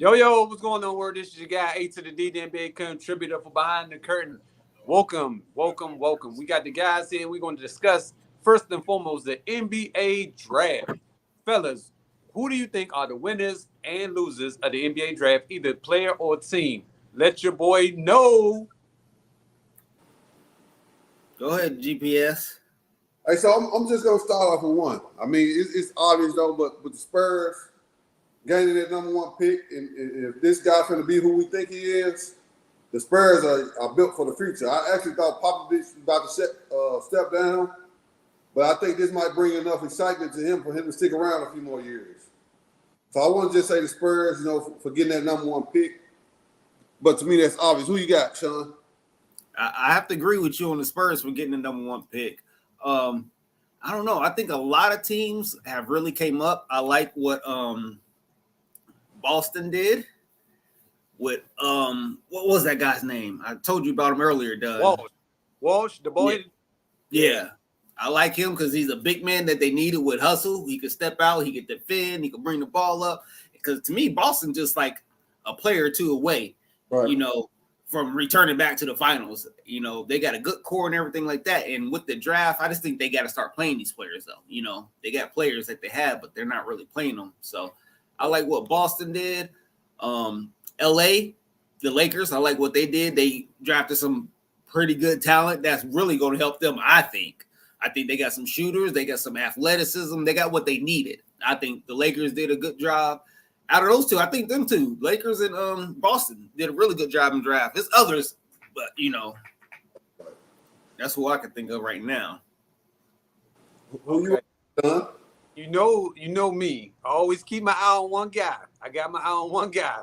Yo, what's going on, world? This is your guy, A to the D, the NBA contributor for Behind the Curtain. Welcome. We got the guys here. We're going to discuss, first and foremost, the NBA draft. Fellas, who do you think are the winners and losers of the NBA draft, either player or team? Let your boy know. Go ahead, GPS. Hey, so I'm just gonna start off with one. I mean, it's obvious though, but with the Spurs gaining that number one pick, and if this guy's gonna be who we think he is, the Spurs are built for the future. I actually thought Popovich was about to step down, but I think this might bring enough excitement to him for him to stick around a few more years. So I want to just say the Spurs, for getting that number one pick. But to me, that's obvious. Who you got, Sean? I have to agree with you on the Spurs for getting the number one pick. I don't know. I think a lot of teams have really came up. I like what Boston did with what was that guy's name? I told you about him earlier, Doug. Walsh, the boy. Yeah. I like him because he's a big man that they needed with hustle. He could step out, he could defend, he could bring the ball up. Because to me, Boston just like a player or two away, Right. From returning back to the finals. They got a good core and everything like that. And with the draft, I just think they got to start playing these players, though. They got players that they have, but they're not really playing them. So I like what Boston did. LA, the Lakers, I like what they did. They drafted some pretty good talent that's really going to help them, I think. I think they got some shooters. They got some athleticism. They got what they needed. I think the Lakers did a good job. Out of those two, I think them two, Lakers and Boston, did a really good job in draft. There's others, but that's who I can think of right now. Who you done? You know me. I always keep my eye on one guy. I got my eye on one guy.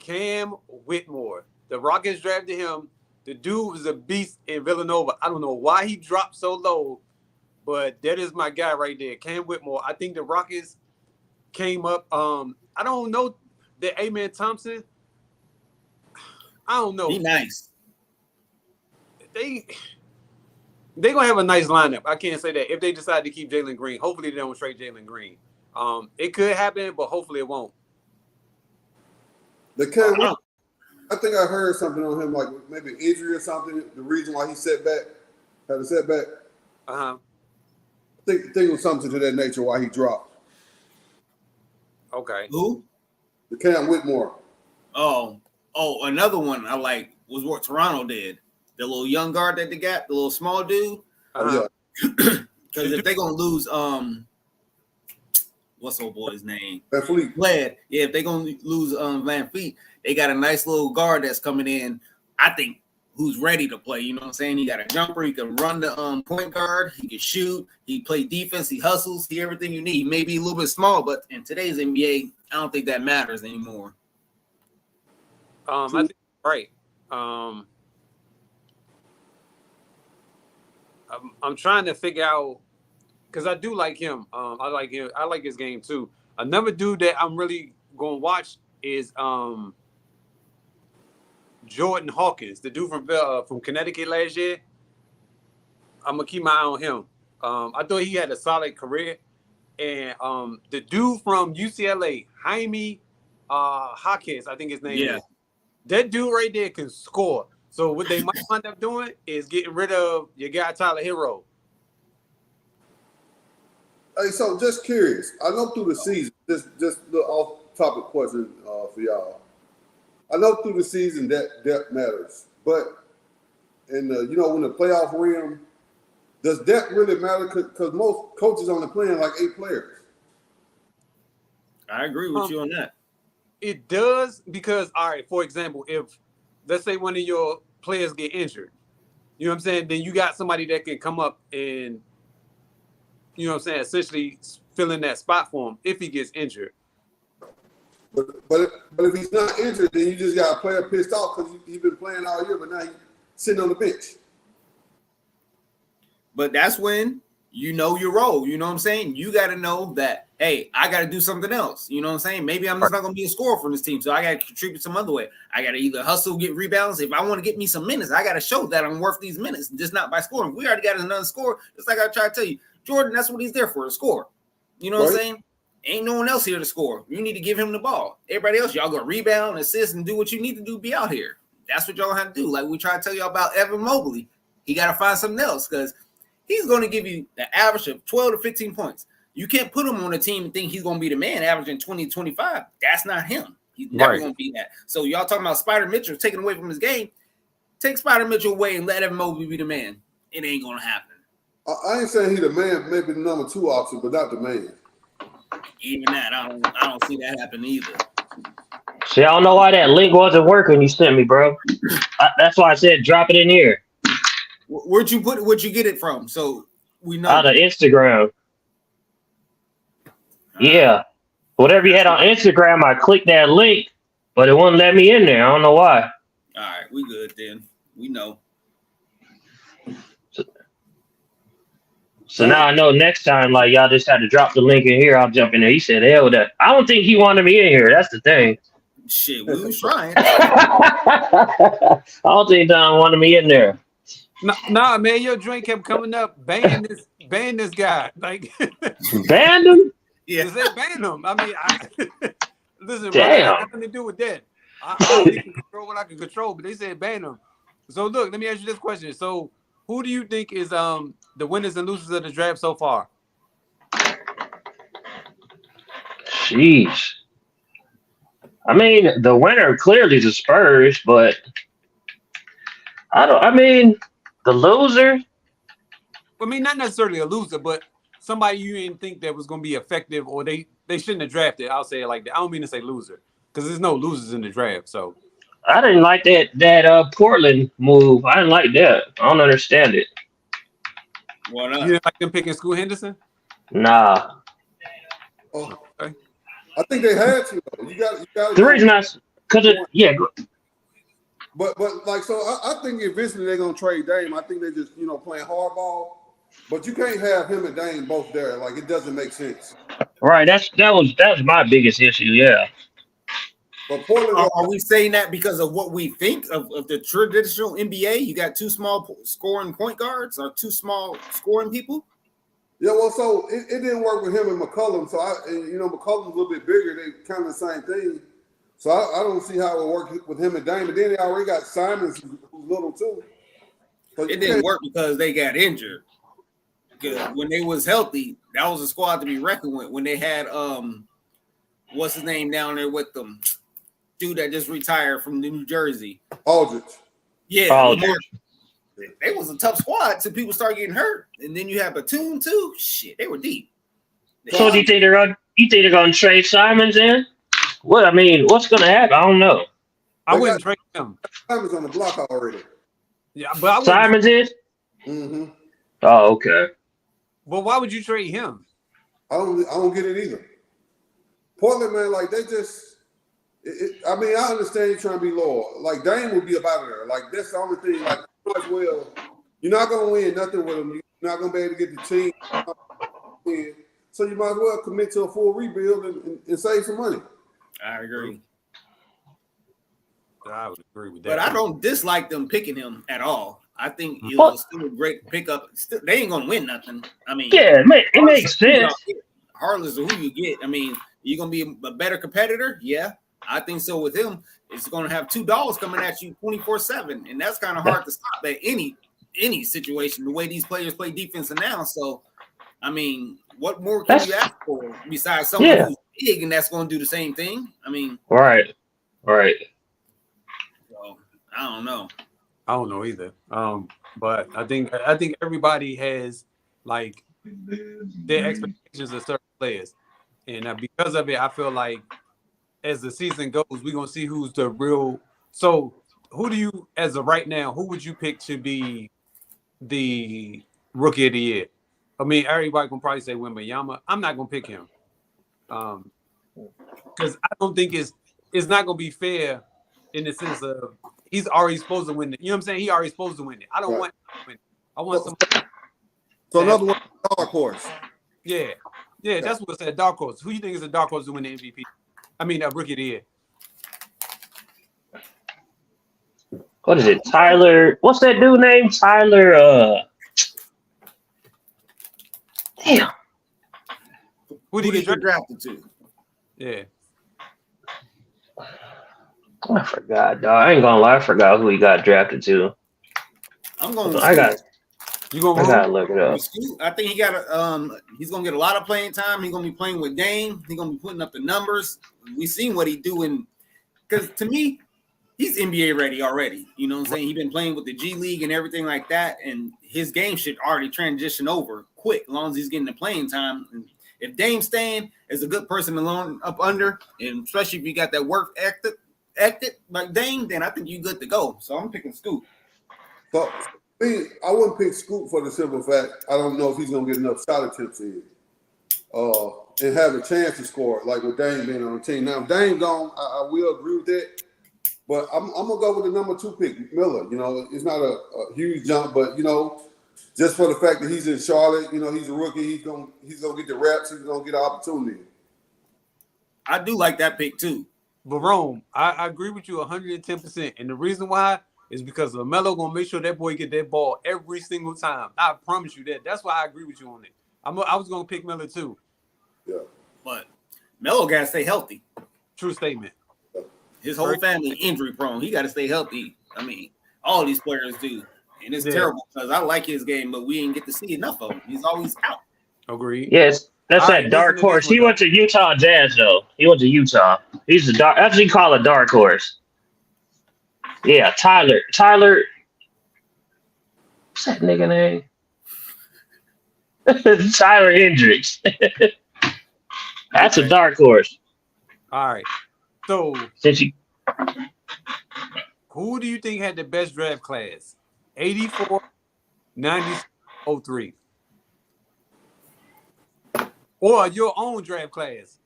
Cam Whitmore. The Rockets drafted him. The dude was a beast in Villanova. I don't know why he dropped so low, but that is my guy right there, Cam Whitmore. I think the Rockets came up. I don't know the Amen Thompson. I don't know. Be nice. They gonna have a nice lineup. I can't say that if they decide to keep Jalen Green. Hopefully they don't trade Jalen Green. It could happen, but hopefully it won't. I think I heard something on him, like maybe injury or something. The reason why he had a setback. I think it was something to that nature why he dropped. Okay. Who? The Cam Whitmore. Oh, another one I like was what Toronto did. The little young guard that they got, the little small dude. Yeah. Because if they're gonna lose, what's old boy's name? Van Fleet. Glad. Yeah, if they're gonna lose Van Fleet, they got a nice little guard that's coming in. I think who's ready to play. You know what I'm saying? He got a jumper. He can run the point guard. He can shoot. He play defense. He hustles. He everything you need. He may be a little bit small, but in today's NBA, I don't think that matters anymore. I think right. I'm trying to figure out because I do like him. I like him. I like his game too. Another dude that I'm really going to watch is Jordan Hawkins, the dude from Connecticut last year. I'm gonna keep my eye on him. I thought he had a solid career, and the dude from UCLA, Jaime Hawkins, I think his name is. That dude right there can score. So what they might wind up doing is getting rid of your guy Tyler Hero. Hey, so just curious. I know through the season, just the off-topic question for y'all. I know through the season that depth matters, but when the playoff rim, does depth really matter? Because most coaches only playing like 8 players. I agree with you on that. It does because, all right, for example, if let's say one of your players get injured, you know what I'm saying? Then you got somebody that can come up and, you know what I'm saying, essentially fill in that spot for him if he gets injured. But if he's not injured, then you just got a player pissed off because he's been playing all year, but now he's sitting on the bench. But that's when you know your role. You know what I'm saying? You got to know that, hey, I got to do something else. You know what I'm saying? Maybe I'm just not going to be a scorer for this team, so I got to contribute some other way. I got to either hustle, get rebounds. If I want to get me some minutes, I got to show that I'm worth these minutes, just not by scoring. We already got another score. It's like I try to tell you, Jordan, that's what he's there for, a score. You know what I'm saying? Ain't no one else here to score. You need to give him the ball. Everybody else, y'all go rebound, assist, and do what you need to do. Be out here. That's what y'all have to do. Like we try to tell y'all about Evan Mobley. He got to find something else because he's going to give you the average of 12 to 15 points. You can't put him on a team and think he's going to be the man averaging 20, 25. That's not him. He's never going to be that. So y'all talking about Spider Mitchell taking away from his game. Take Spider Mitchell away and let Evan Mobley be the man. It ain't going to happen. I ain't saying he the man, maybe the number 2 option, but not the man. Even that, I don't see that happen either. See, I don't know why that link wasn't working you sent me, bro. That's why I said drop it in here. Where'd you get it from? So we know. Out of Instagram. Yeah. Whatever you had on Instagram, I clicked that link, but it wouldn't let me in there. I don't know why. All right, we good then. We know. So now I know next time, like, y'all just had to drop the link in here. I'll jump in there. He said, hell, that. I don't think he wanted me in here. That's the thing. Shit, we was trying. I don't think Don wanted me in there. Nah, man, your drink kept coming up. Ban this guy. Like, Banned him? Yeah. they said ban him. I mean, listen, bro, Damn. that got nothing to do with that. I only can control what I can control, but they said ban him. So look, let me ask you this question. So who do you think is the winners and losers of the draft so far? Jeez. I mean, the winner clearly is the Spurs, but the loser. I mean, not necessarily a loser, but somebody you didn't think that was going to be effective, or they shouldn't have drafted. I'll say it like that. I don't mean to say loser because there's no losers in the draft. So I didn't like that Portland move. I didn't like that. I don't understand it. Why not? you didn't like them picking Scoot Henderson? Nah. Oh, Okay. I think they had to. Though. You got. The reason But like so, I think eventually they're gonna trade Dame. I think they're just playing hardball. But you can't have him and Dame both there. Like it doesn't make sense. right. That was my biggest issue. Yeah. But Portland, Are we saying that because of what we think of the traditional NBA? You got 2 small scoring point guards or 2 small scoring people? yeah. Well, so it didn't work with him and McCollum. So McCollum's a little bit bigger. They kind of the same thing. So I don't see how it would work with him and Dame. And then they already got Simons, who's little too. So It didn't work because they got injured. Because when they was healthy, that was a squad to be reckoned with. When they had what's his name down there with them? Dude that just retired from New Jersey. Aldridge. Yeah, Aldridge. they was a tough squad till people start getting hurt. And then you have Batum too. Shit, they were deep. So do you think they're gonna trade Simons in? What's gonna happen? I don't know. I wouldn't trade him. Simons on the block already. Yeah, but I wouldn't. Simons is? Mm-hmm. Oh, okay. But why would you trade him? I don't get it either. Portland, man, like they just. I understand you're trying to be loyal. Like Dame would be about there. Like that's the only thing. Like you might as well. You're not gonna win nothing with him. You're not gonna be able to get the team win. So you might as well commit to a full rebuild and save some money. I agree. I would agree with that. But I don't dislike them picking him at all. I think it was still a great pickup. They ain't gonna win nothing. I mean, Yeah, it makes sense. Regardless of who you get, you're gonna be a better competitor. Yeah, I think so. With him, it's gonna have $2 coming at you 24/7, and that's kind of hard to stop at any situation. The way these players play defense now, so what more can you ask for besides someone who's big and that's gonna do the same thing? Right. So, I don't know. I don't know either. But I think everybody has like their expectations of certain players, and because of it, I feel like as the season goes, we're gonna see who's the real. So, who do you, as of right now, who would you pick to be the rookie of the year? Everybody can probably say Wembanyama. I'm not gonna pick him, because I don't think it's not gonna be fair in the sense of he's already supposed to win it. You know what I'm saying? He already supposed to win it. I don't want him to win it. I want somebody. So another one, dark horse. Yeah, that's what I said. Dark horse. Who you think is a dark horse to win the MVP? A rookie of the year. What is it? Tyler. What's that dude name? Tyler. Damn. Who did he get drafted? to? Yeah. I forgot, dog. I ain't gonna lie, I forgot who he got drafted to. I'm going with I Scoot. You going I with gotta who? look it up. Scoot, I think he got he's gonna get a lot of playing time. He's gonna be playing with Dame. He's gonna be putting up the numbers. We've seen what he doing. Because to me, he's NBA ready already. You know what I'm saying? He's been playing with the G League and everything like that, and his game should already transition over quick, as long as he's getting the playing time. And if Dame's staying as a good person to loan up under, and especially if you got that work ethic like Dame, then I think you're good to go. So I'm picking Scoot. So, I wouldn't pick Scoot for the simple fact I don't know if he's gonna get enough shot attempts in, and have a chance to score like with Dame being on the team. Now, if Dame gone, I will agree with that, but I'm gonna go with the number 2 pick, Miller. You know, it's not a huge jump, but you know, just for the fact that he's in Charlotte, you know, he's a rookie. He's gonna get the reps. He's gonna get an opportunity. I do like that pick too. But Rome, I agree with you 110%. And the reason why is because LaMelo gonna make sure that boy get that ball every single time. I promise you that. That's why I agree with you on it. I was gonna pick Miller too. Yeah. But Melo gotta stay healthy. True statement. His whole family injury prone. He gotta stay healthy. I mean, all these players do. And it's terrible because I like his game, but we didn't get to see enough of him. He's always out. Agreed. Yes, that's All that right, dark listen to this horse. one, He went to Utah Jazz though. He went to Utah. He's a dark. That's what you call a dark horse. Yeah, Tyler. What's that nigga name? Tyler Hendricks. That's a dark horse. All right. So Since you who do you think had the best draft class? 84, 90, 03. Or your own draft class.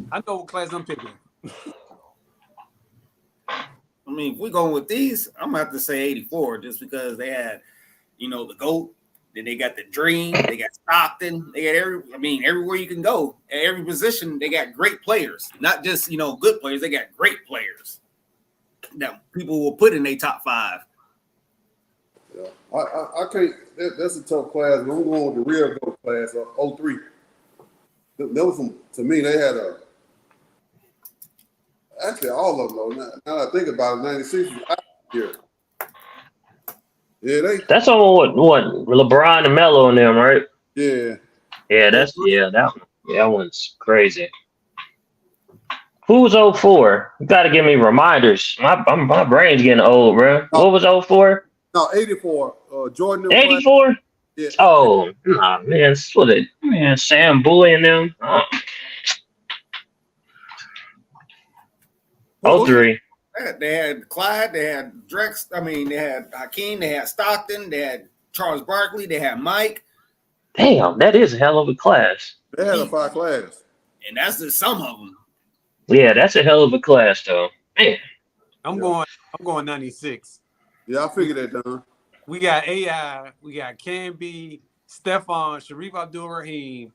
I know what class I'm picking. I mean, if we're going with these, I'm gonna have to say 84 just because they had, you know, the GOAT, then they got the Dream, they got Stockton, they got everywhere you can go. At every position, they got great players, not just, you know, good players, they got great players that people will put in their top 5. Yeah. I can't. That's a tough class. But I'm going with the real GOAT class of 03. Those to me, they had actually all of them though. Now that I think about it, 96 was out here. Yeah, that's on what LeBron and Melo and them, right? Yeah. Yeah, that one's crazy. Who's 04? You gotta give me reminders. My brain's getting old, bro. What was 04? No, 84. Jordan. 84? Yeah. Oh, nah, man. Sam Bowie and them. Oh. 03. They had Clyde, they had Drex, they had Hakeem, they had Stockton, they had Charles Barkley, they had Mike. Damn, that is a hell of a class. They had a 5 class. And that's just some of them. Yeah, that's a hell of a class, though. Man. I'm going 96. Yeah, I figured that down. We got AI, we got Cam B, Stephon, Sharif Abdul-Rahim,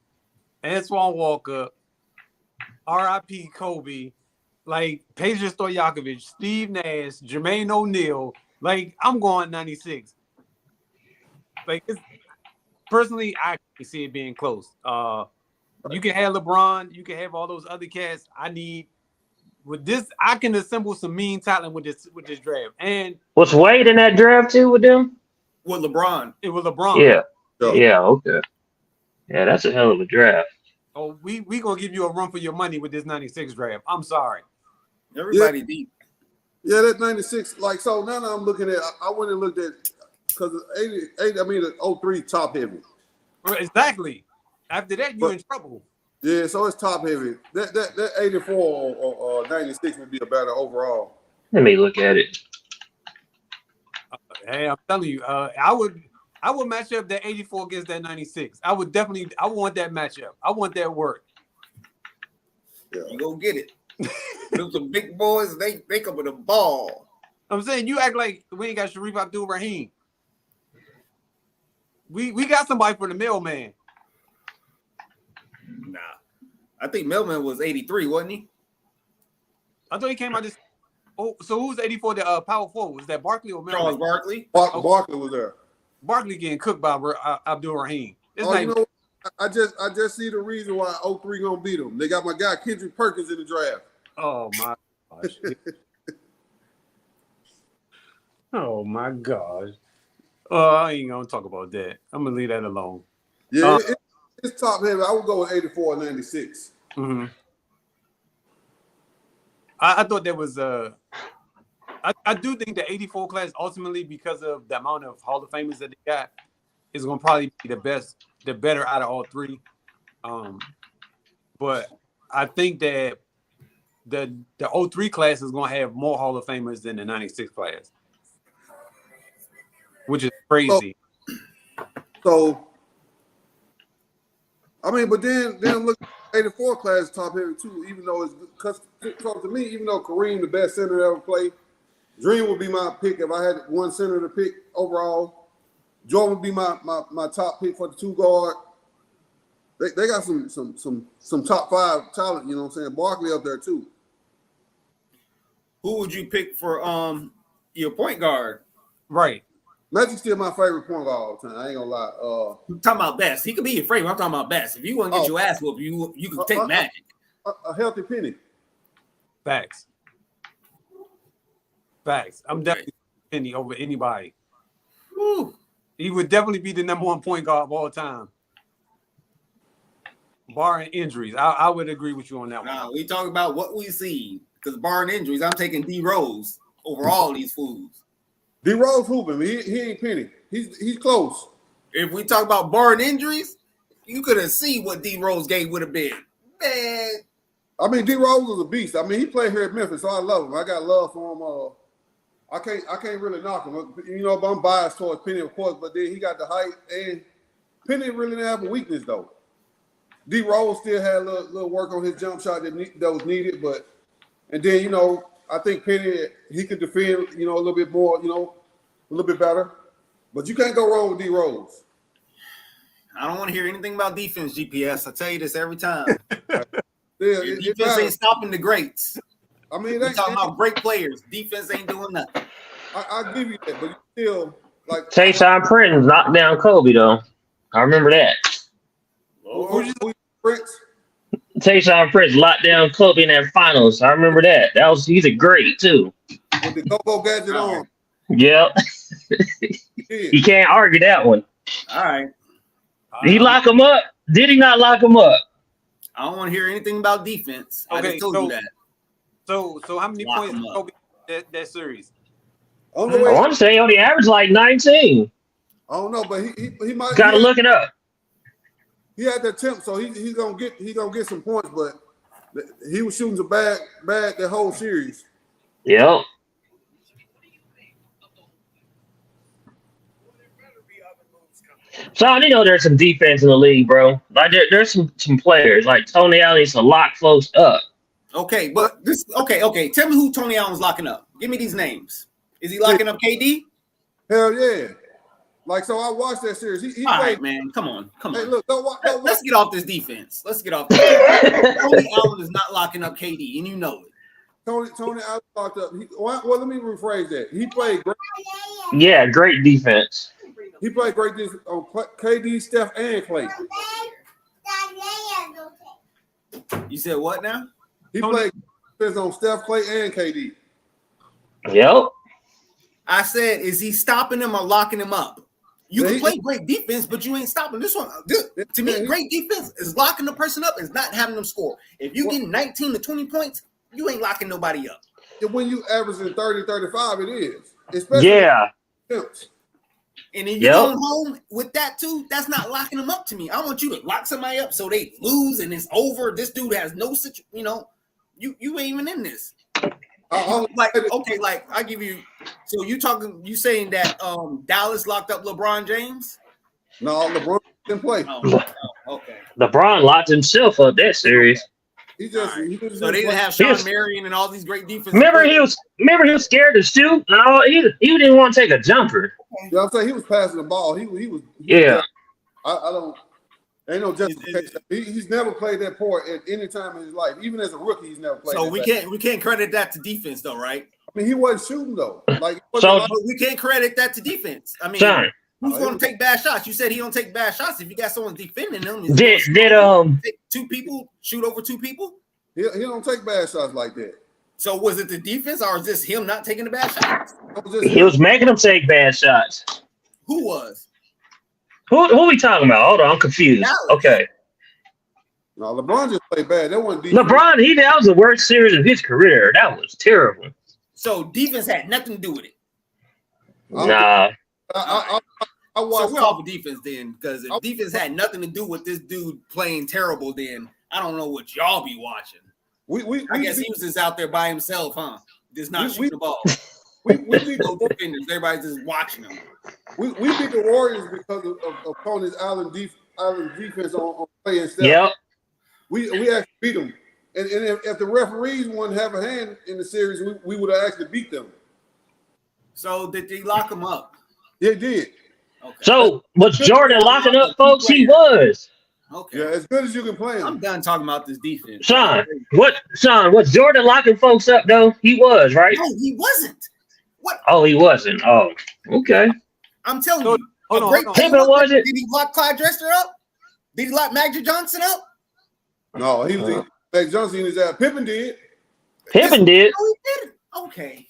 Antoine Walker, R.I.P. Kobe, like Pedro Stojakovic, Steve Nash, Jermaine O'Neal. Like, I'm going 96. Like, personally, I can see it being close. You can have LeBron, you can have all those other cats. With this, I can assemble some mean talent with this draft. And was Wade in that draft too with them? With LeBron. It was LeBron. Yeah. Yeah, okay. Yeah, that's a hell of a draft. Oh, we gonna give you a run for your money with this 96 draft. I'm sorry. Everybody deep. Yeah, that 96. Like, so now that I'm looking at, I went and looked at, because 88, the 03 top heavy. Exactly. After that, you're in trouble. Yeah, so it's top heavy. That 84 or 96 would be a better overall. Let me look at it. Hey, I'm telling you, I would match up that 84 against that 96. I want that matchup. I want that work. Yeah. You go get it. Them some big boys, they come with a ball. I'm saying you act like we ain't got Sharif Abdul-Rahim. We got somebody for the mailman. Nah. I think Millman was 83, wasn't he? I thought he came out this. Oh, so who's 84? The power forward, was that Barkley or Millman? Charles Barkley. Barkley was there. Barkley getting cooked by Abdul-Rahim. It's Oh, not you even, know, I just see the reason why 03 gonna beat them. They got my guy Kendrick Perkins in the draft. Oh my gosh. Oh my gosh. I ain't gonna talk about that. I'm gonna leave that alone. Yeah, it's top heavy. I would go with 84 and 96. Mm-hmm. I thought that was I do think the 84 class ultimately, because of the amount of Hall of Famers that they got, is gonna probably be the better out of all three. But I think that the 03 class is gonna have more Hall of Famers than the 96 class, which is crazy. So I mean, but then look, 84 class top heavy too. Even though it's because to me, even though Kareem the best center to ever play, Dream would be my pick if I had one center to pick overall. Jordan would be my top pick for the two guard. They got some top five talent. You know what I'm saying? Barkley up there too. Who would you pick for your point guard? Right. Magic's still my favorite point guard all the time. I ain't gonna lie. I'm talking about best. He could be your favorite. I'm talking about best. If you want to get your ass whooped, you can take Magic. A healthy Penny. Facts. I'm definitely Penny over anybody. Woo. He would definitely be the number one point guard of all time, barring injuries. I would agree with you on that one. Nah, we talk about what we see, because barring injuries, I'm taking D Rose over all these fools. D Rose hooping. He ain't Penny. He's close. If we talk about barring injuries, you could have seen what D Rose game would have been. Man. I mean, D Rose was a beast. I mean, he played here at Memphis, so I love him. I got love for him. I can't really knock him. You know, but I'm biased towards Penny, of course, but then he got the height, and Penny really didn't have a weakness though. D Rose still had a little work on his jump shot that was needed, and then, you know, I think Penny, he could defend, you know, a little bit more, you know, a little bit better. But you can't go wrong with D Rose. I don't want to hear anything about defense, GPS. I tell you this every time. Yeah, defense ain't stopping the greats. I mean, we're talking about great players. Defense ain't doing nothing. I give you that, but you still like Tayshaun Prince knocked down Kobe though. I remember that. Who's Prince? Tayshaun Prince locked down Kobe in that finals. I remember that. He's a great too. With the go-go gadget on. Yep. You can't argue that one. All right. Did he lock him up? Did he not lock him up? I don't want to hear anything about defense. Okay, I just told you that. So how many Lock points him did up. Kobe that series? I I want to say he only averaged like 19. I don't know, but he might. Got to look it up. He had that temp, so he's gonna get some points, but he was shooting some bad the whole series. Yep. So you know there's some defense in the league, bro. Like there's some players like Tony Allen needs to lock folks up. Okay, but this okay. Tell me who Tony Allen's locking up. Give me these names. Is he locking up KD? Hell yeah! Like, so I watched that series. He All played. right, man. Come on. Hey, look, don't watch. Let's get off this defense. Tony Allen is not locking up KD, and you know it. Tony Allen locked up. Well, let me rephrase that. He played great. Yeah, great defense. He played great defense on KD, Steph, and Clay. You said what now? He played defense on Steph, Clay, and KD. Yep. I said, is he stopping him or locking him up? You Yeah, can play great defense, but you ain't stopping this one. To me, great defense is locking the person up, is not having them score. If you get 19 to 20 points, you ain't locking nobody up. When you averaging 30, 35, it is. Especially Yeah. temps. And if you're going home with that too, that's not locking them up to me. I want you to lock somebody up so they lose and it's over. This dude has no situation. You know, you ain't even in this. Like I give you. So you saying that Dallas locked up LeBron James? No, LeBron didn't play. Oh, no. Okay. LeBron locked himself up that series. He just So they didn't have Sean Marion and all these great defenses. Remember he was scared to shoot. No, he didn't want to take a jumper. You know what I'm saying? He was passing the ball. He was. Yeah. I don't. Ain't no justification. He's never played that part at any time in his life. Even as a rookie, he's never played. So we can't credit that to defense though, right? I mean, he wasn't shooting though. Like but we can't credit that to defense. I mean, John, Who's going to take bad shots? You said he don't take bad shots. If you got someone defending him, Did two people shoot over two people? He don't take bad shots like that. So was it the defense, or is this him not taking the bad shots? he was making them take bad shots? Who was? Who we talking about? Hold on, I'm confused. Dallas. Okay, No, LeBron just played bad. That wasn't defense. LeBron, that was the worst series of his career. That was terrible. So defense had nothing to do with it. Nah, I So watched. we're off of defense then, because if defense had nothing to do with this dude playing terrible, then I don't know what y'all be watching. I guess he was just out there by himself, huh? Just not shooting the ball. we beat No the defenders. Everybody's just watching him. we beat the Warriors because of Tony's Allen defense on play and stuff. yep. We actually beat them, and if the referees wouldn't have a hand in the series, we would have actually beat them. So did they lock him up? They did. Okay. So was Jordan locking up folks? He was. Okay. Yeah, as good as you can play I'm them. done talking about this defense. Sean, was Jordan locking folks up though? He was, right? No, he wasn't. What? Oh, he wasn't. Oh, okay. I'm telling Hold you. on, a hold great on. player Pippen like that. wasn't. Did he lock Clyde Drexler up? Did he lock Magic Johnson up? No, he was Max Johnson in his ass. Pippen did. Pippen did. No, he didn't. Okay.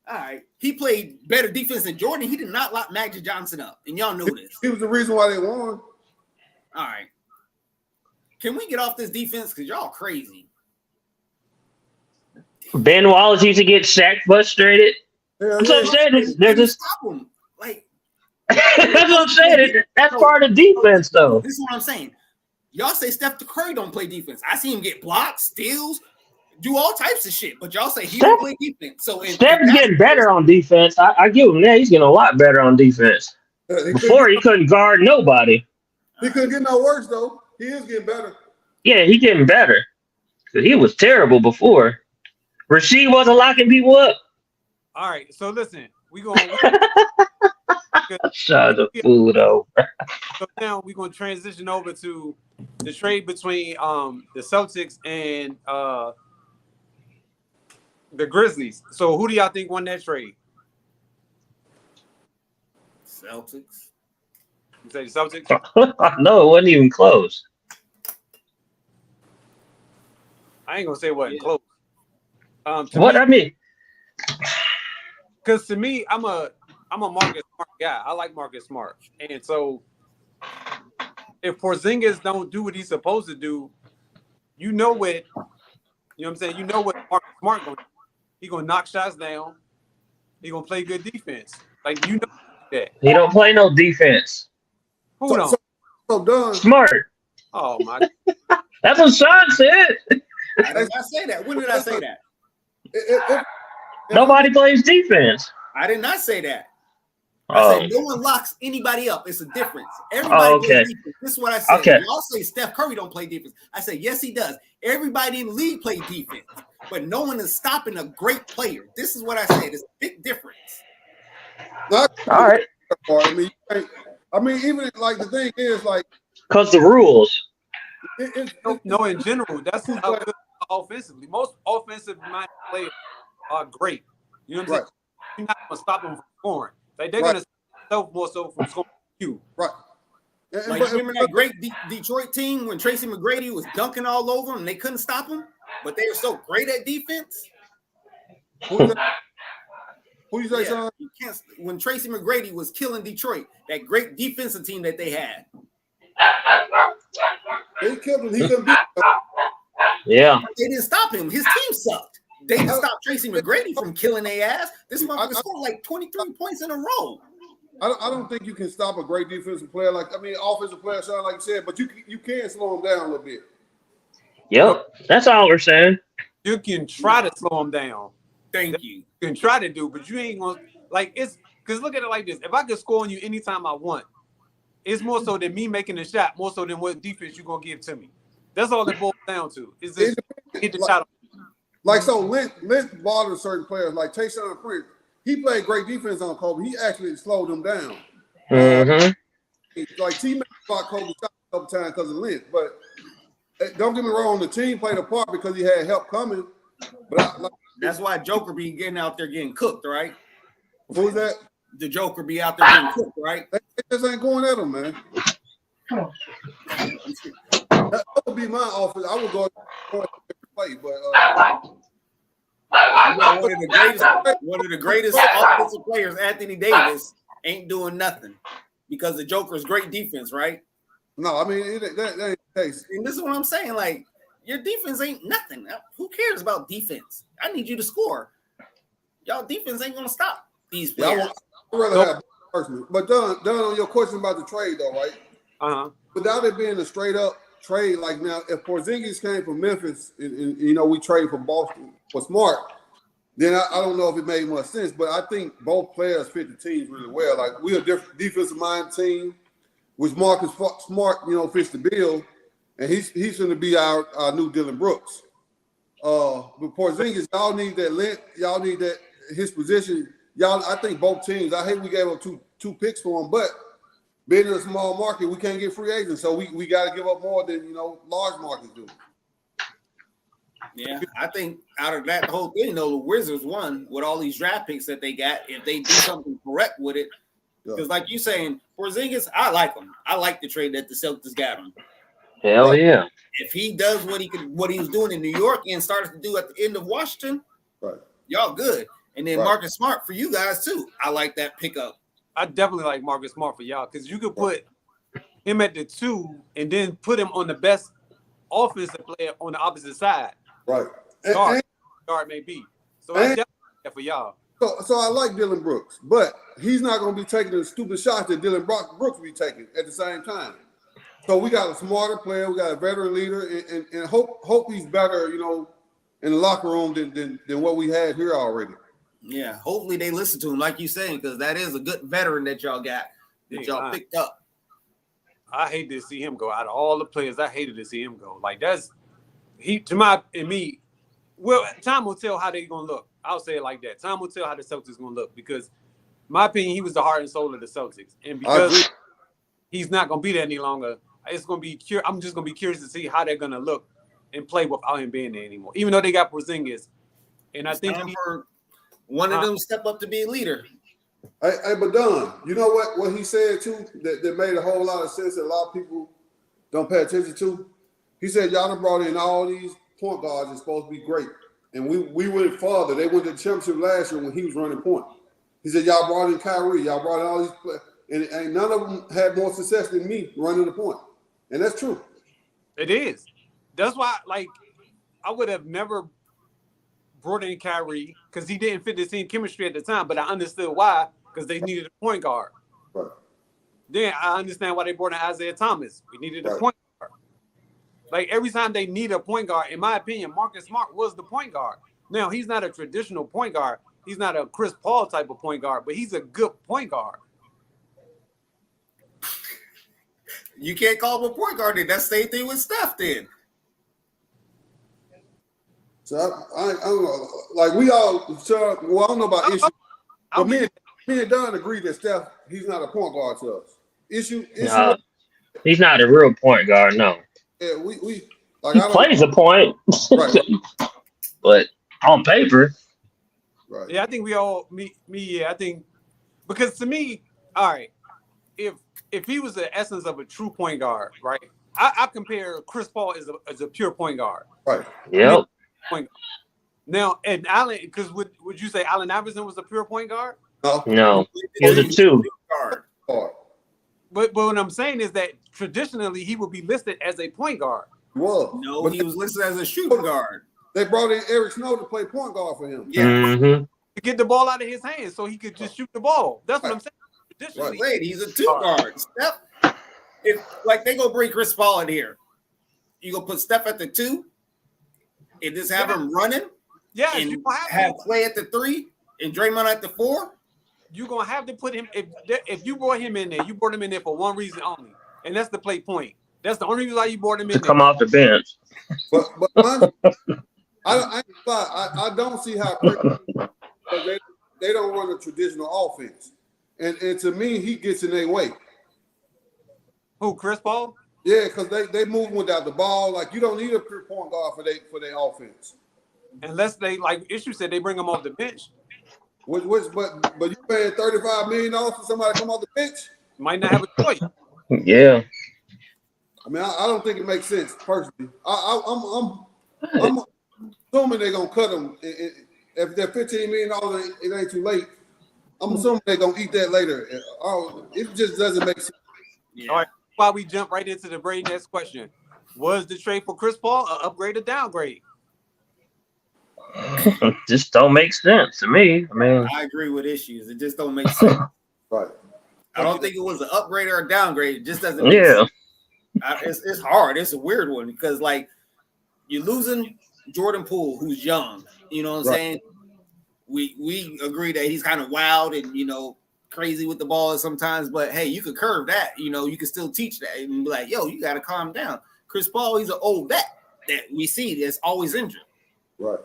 All right. He played better defense than Jordan. He did not lock Magic Johnson up. And y'all know this. He was the reason why they won. All right. Can we get off this defense? Because y'all crazy. Ben Wallace used to get Shaq frustrated. Hell That's what I'm yeah. saying. They're just. Stop him. Like, That's what I'm saying. That's part of defense, though. this is what I'm saying. Y'all say Steph Curry don't play defense. I see him get blocked, steals, do all types of shit. But y'all say he don't play defense. So Steph's getting better on defense. I give him that. He's getting a lot better on defense. Before he couldn't guard nobody. He couldn't get no worse though. He is getting better. Yeah, he getting better. 'Cause he was terrible before. Rasheed wasn't locking people up. All right, so listen, we going Shut the fool though. so now we're gonna transition over to the trade between the Celtics and the Grizzlies. So who do y'all think won that trade? Celtics. You say the Celtics? No, it wasn't even close. I ain't gonna say it wasn't close. What I mean, Because to me, I'm a Marcus Smart guy. I like Marcus Smart, and so if Porzingis don't do what he's supposed to do, you know what I'm saying. You know what Marcus Smart gonna do. He gonna knock shots down. He gonna play good defense. Like you know that. he don't play no defense. Who don't? So done. Smart. Oh my! That's what Sean said. I did not say that. When did I say that? If Nobody plays defense. I did not say that. I Oh, said no one locks anybody up. It's a difference. Everybody okay. plays defense. This is what I said. Okay. Y'all say Steph Curry don't play defense. I said yes, he does. Everybody in the league play defense, but no one is stopping a great player. This is what I said. It's a big difference. not all right. I mean, even like the thing is like Cause the rules. No, in general, that's how good offensively. Most offensive-minded players are great. You know what I'm saying? You're not gonna stop them from scoring. Like they're gonna stop more so from scoring you. right. Like, remember that great Detroit team when Tracy McGrady was dunking all over them and they couldn't stop him, but they were so great at defense? Who you say, Yeah, Sean? you can't, when Tracy McGrady was killing Detroit, that great defensive team that they had. They killed him. He couldn't beat him. Yeah. They didn't stop him. His team sucked. They didn't stop Tracy McGrady from killing their ass. This motherfucker scored like 23 points in a row. I don't think you can stop a great defensive player offensive player, Sean, like you said, but you can slow him down a little bit. Yep. That's all we're saying. You can try to slow them down. Thank you. You can try to do, but you ain't gonna like it's because look at it like this. If I could score on you anytime I want, it's more so than me making a shot, more so than what defense you're gonna give to me. That's all it boils down to. Is this hit the shot? Like so, Lynch bothers certain players. Like Tayshaun Prince, he played great defense on Kobe. He actually slowed him down. Mm-hmm. Like teammates blocked Kobe shot a couple times because of Lynch, but don't get me wrong, the team played a part because he had help coming. But That's why Joker be getting out there getting cooked, right? who's that? The Joker be out there getting cooked, right? just ain't going at him, man. That would be my offense. I would go every play, but one of the greatest offensive players, Anthony Davis, ain't doing nothing because the Joker's great defense, right? no, I mean that ain't the case. And this is what I'm saying. Like, your defense ain't nothing. Who cares about defense? I need you to score. Y'all defense ain't gonna stop these Yeah, players. I'd rather have personally. But done on your question about the trade though, right? Without it being a straight up trade, like now, if Porzingis came from Memphis and we traded for Boston for Smart, then I don't know if it made much sense. But I think both players fit the teams really well. Like we're a different defensive minded team, which Marcus Smart, fits the bill, and he's going to be our new Dylan Brooks. But Porzingis, y'all need that length. Y'all need that his position. I think both teams. I hate we gave up two picks for him, but being in a small market, we can't get free agents, so we got to give up more than large markets do. Yeah, I think out of that whole thing, though, the Wizards won with all these draft picks that they got. If they do something correct with it, because like you saying, Porzingis, I like him. I like the trade that the Celtics got him. Hell yeah! If he does what he was doing in New York and started to do at the end of Washington, right? Y'all good. And then Marcus Smart for you guys too. I like that pickup. I definitely like Marcus Smart for y'all because you could put him at the 2 and then put him on the best offensive player on the opposite side. Right. Guard may be. So I definitely like that for y'all. So I like Dylan Brooks, but he's not going to be taking the stupid shots that Dylan Brooks be taking at the same time. So we got a smarter player, we got a veteran leader, and hope he's better, in the locker room than what we had here already. Yeah, hopefully they listen to him, like you saying, because that is a good veteran that y'all got, that y'all picked up. I hate to see him go. Out of all the players, I hated to see him go. Like well, time will tell how they're gonna look. I'll say it like that. Time will tell how the Celtics gonna look because, in my opinion, he was the heart and soul of the Celtics, and because he's not gonna be there any longer, it's gonna be. I'm just gonna be curious to see how they're gonna look and play without him being there anymore. Even though they got Porzingis, and I think for one of them step up to be a leader. Hey, but Don, you know what he said too that made a whole lot of sense that a lot of people don't pay attention to? He said y'all done brought in all these point guards that's supposed to be great. And we went farther. They went to the championship last year when he was running point. He said y'all brought in Kyrie, y'all brought in all these players, and none of them had more success than me running the point. And that's true. It is. That's why, I would have never brought in Kyrie because he didn't fit the team chemistry at the time, but I understood why, because they needed a point guard. Right. Then I understand why they brought in Isaiah Thomas. We needed a point guard. Like every time they need a point guard, in my opinion, Marcus Smart was the point guard. Now, he's not a traditional point guard. He's not a Chris Paul type of point guard, but he's a good point guard. You can't call him a point guard then. That's the same thing with Steph then. So I don't know. Like we all, I don't know about issue. But me and Don agree that Steph, he's not a point guard to us. Issue. No, he's not a real point guard. No. Yeah, we he plays a point, right. But on paper, right. Yeah, I think we all I think because to me, all right, if he was the essence of a true point guard, right? I compare Chris Paul as a pure point guard. Right. Yep. Point guard. Now, and Allen, because would you say Allen Iverson was a pure point guard? No, he was a 2. But what I'm saying is that traditionally he would be listed as a point guard. Whoa. No, he was listed as a shooting guard. They brought in Eric Snow to play point guard for him. Yeah. Mm-hmm. To get the ball out of his hands so he could just shoot the ball. That's what I'm saying. Traditionally, Wait, he's a 2 guard. Steph, if they gonna bring Chris Paul in here, you gonna put Steph at the 2 and just have him running? Yeah, and you have Clay at the 3 and Draymond at the 4? You're gonna have to put him if you brought him in there, you brought him in there for one reason only, and that's the play point. That's the only reason why you brought him in To come off the bench. But I don't see how they don't run a traditional offense, and to me he gets in their way. Who, Chris Paul? Yeah, because they move without the ball. Like you don't need a pure point guard for their offense. Unless they, like Issue said, they bring him off the bench. But you paying $35 million for somebody to come off the bench? might not have a choice. Yeah. I mean, I don't think it makes sense personally. I'm assuming they're gonna cut him. If they're $15 million, it ain't too late. I'm assuming they're gonna eat that later. It just doesn't make sense. Yeah. All right. Why we jump right into the very next question? Was the trade for Chris Paul an upgrade or downgrade? Just don't make sense to me. I mean, I agree with issues. It just don't make sense. Right. I don't think it was an upgrade or a downgrade. It just doesn't make yeah. sense. It's hard. It's a weird one because like you're losing Jordan Poole, who's young. You know what I'm saying? We agree that he's kind of wild and crazy with the ball sometimes, but hey, you could curve that. You can still teach that and be like, yo, you got to calm down. Chris Paul, he's an old vet that we see that's always injured. Right.